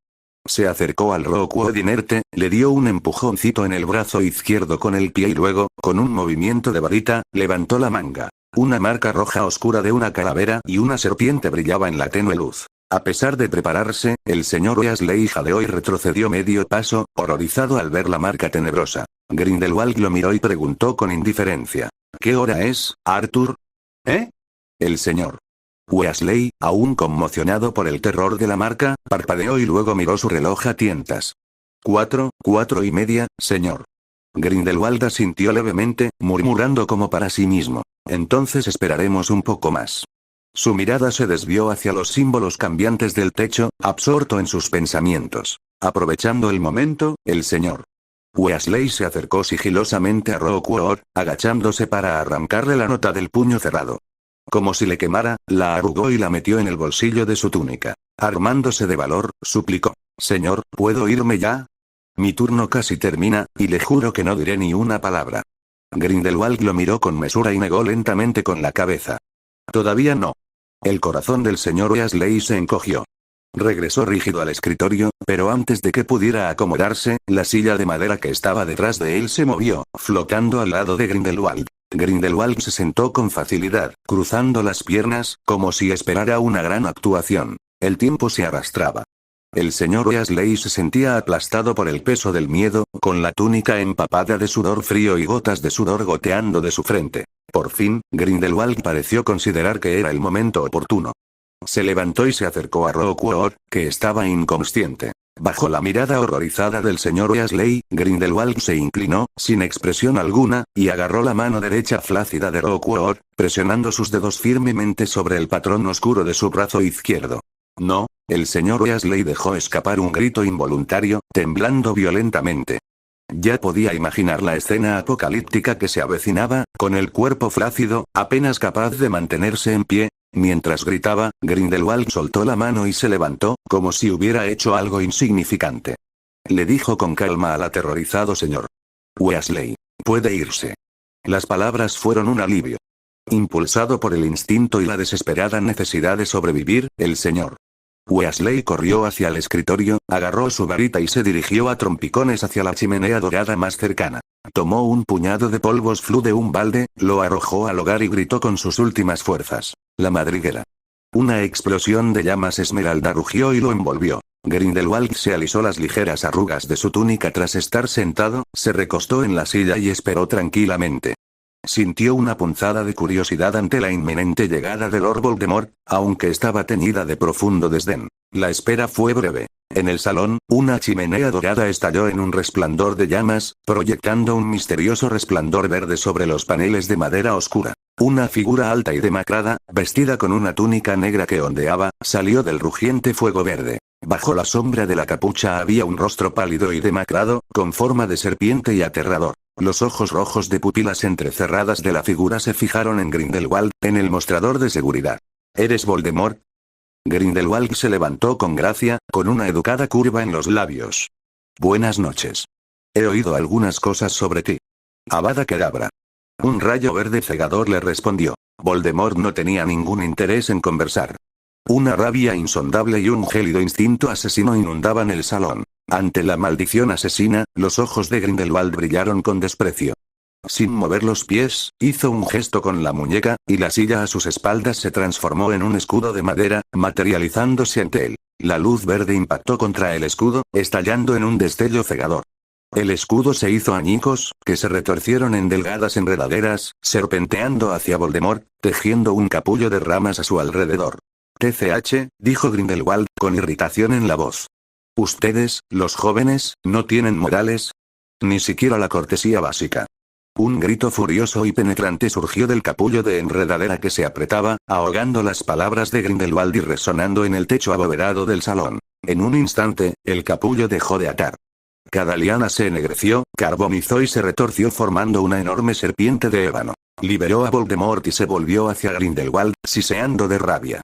Se acercó al Rookwood inerte, le dio un empujoncito en el brazo izquierdo con el pie y luego, con un movimiento de varita, levantó la manga. Una marca roja oscura de una calavera y una serpiente brillaba en la tenue luz. A pesar de prepararse, el señor Weasley jadeó y retrocedió medio paso, horrorizado al ver la marca tenebrosa. Grindelwald lo miró y preguntó con indiferencia. ¿Qué hora es, Arthur? ¿Eh? El señor Weasley, aún conmocionado por el terror de la marca, parpadeó y luego miró su reloj a tientas. 4:30, señor. Grindelwald asintió levemente, murmurando como para sí mismo. Entonces esperaremos un poco más. Su mirada se desvió hacia los símbolos cambiantes del techo, absorto en sus pensamientos. Aprovechando el momento, el señor Weasley se acercó sigilosamente a Roquefort, agachándose para arrancarle la nota del puño cerrado. Como si le quemara, la arrugó y la metió en el bolsillo de su túnica. Armándose de valor, suplicó. Señor, ¿puedo irme ya? Mi turno casi termina, y le juro que no diré ni una palabra. Grindelwald lo miró con mesura y negó lentamente con la cabeza. Todavía no. El corazón del señor Weasley se encogió. Regresó rígido al escritorio, pero antes de que pudiera acomodarse, la silla de madera que estaba detrás de él se movió, flotando al lado de Grindelwald. Grindelwald se sentó con facilidad, cruzando las piernas, como si esperara una gran actuación. El tiempo se arrastraba. El señor Weasley se sentía aplastado por el peso del miedo, con la túnica empapada de sudor frío y gotas de sudor goteando de su frente. Por fin, Grindelwald pareció considerar que era el momento oportuno. Se levantó y se acercó a Roquefort, que estaba inconsciente. Bajo la mirada horrorizada del señor Weasley, Grindelwald se inclinó, sin expresión alguna, y agarró la mano derecha flácida de Roquefort, presionando sus dedos firmemente sobre el patrón oscuro de su brazo izquierdo. No, el señor Weasley dejó escapar un grito involuntario, temblando violentamente. Ya podía imaginar la escena apocalíptica que se avecinaba, con el cuerpo flácido, apenas capaz de mantenerse en pie. Mientras gritaba, Grindelwald soltó la mano y se levantó, como si hubiera hecho algo insignificante. Le dijo con calma al aterrorizado señor Weasley. Puede irse. Las palabras fueron un alivio. Impulsado por el instinto y la desesperada necesidad de sobrevivir, el señor Weasley corrió hacia el escritorio, agarró su varita y se dirigió a trompicones hacia la chimenea dorada más cercana. Tomó un puñado de polvos flu de un balde, lo arrojó al hogar y gritó con sus últimas fuerzas. La madriguera. Una explosión de llamas esmeralda rugió y lo envolvió. Grindelwald se alisó las ligeras arrugas de su túnica tras estar sentado, se recostó en la silla y esperó tranquilamente. Sintió una punzada de curiosidad ante la inminente llegada de Lord Voldemort, aunque estaba teñida de profundo desdén. La espera fue breve. En el salón, una chimenea dorada estalló en un resplandor de llamas, proyectando un misterioso resplandor verde sobre los paneles de madera oscura. Una figura alta y demacrada, vestida con una túnica negra que ondeaba, salió del rugiente fuego verde. Bajo la sombra de la capucha había un rostro pálido y demacrado, con forma de serpiente y aterrador. Los ojos rojos de pupilas entrecerradas de la figura se fijaron en Grindelwald, en el mostrador de seguridad. ¿Eres Voldemort? Grindelwald se levantó con gracia, con una educada curva en los labios. Buenas noches. He oído algunas cosas sobre ti. Avada Kedavra. Un rayo verde cegador le respondió. Voldemort no tenía ningún interés en conversar. Una rabia insondable y un gélido instinto asesino inundaban el salón. Ante la maldición asesina, los ojos de Grindelwald brillaron con desprecio. Sin mover los pies, hizo un gesto con la muñeca, y la silla a sus espaldas se transformó en un escudo de madera, materializándose ante él. La luz verde impactó contra el escudo, estallando en un destello cegador. El escudo se hizo añicos, que se retorcieron en delgadas enredaderas, serpenteando hacia Voldemort, tejiendo un capullo de ramas a su alrededor. TCH, dijo Grindelwald, con irritación en la voz. Ustedes, los jóvenes, no tienen morales. Ni siquiera la cortesía básica. Un grito furioso y penetrante surgió del capullo de enredadera que se apretaba, ahogando las palabras de Grindelwald y resonando en el techo abovedado del salón. En un instante, el capullo dejó de atar. Cada liana se ennegreció, carbonizó y se retorció formando una enorme serpiente de ébano. Liberó a Voldemort y se volvió hacia Grindelwald, siseando de rabia.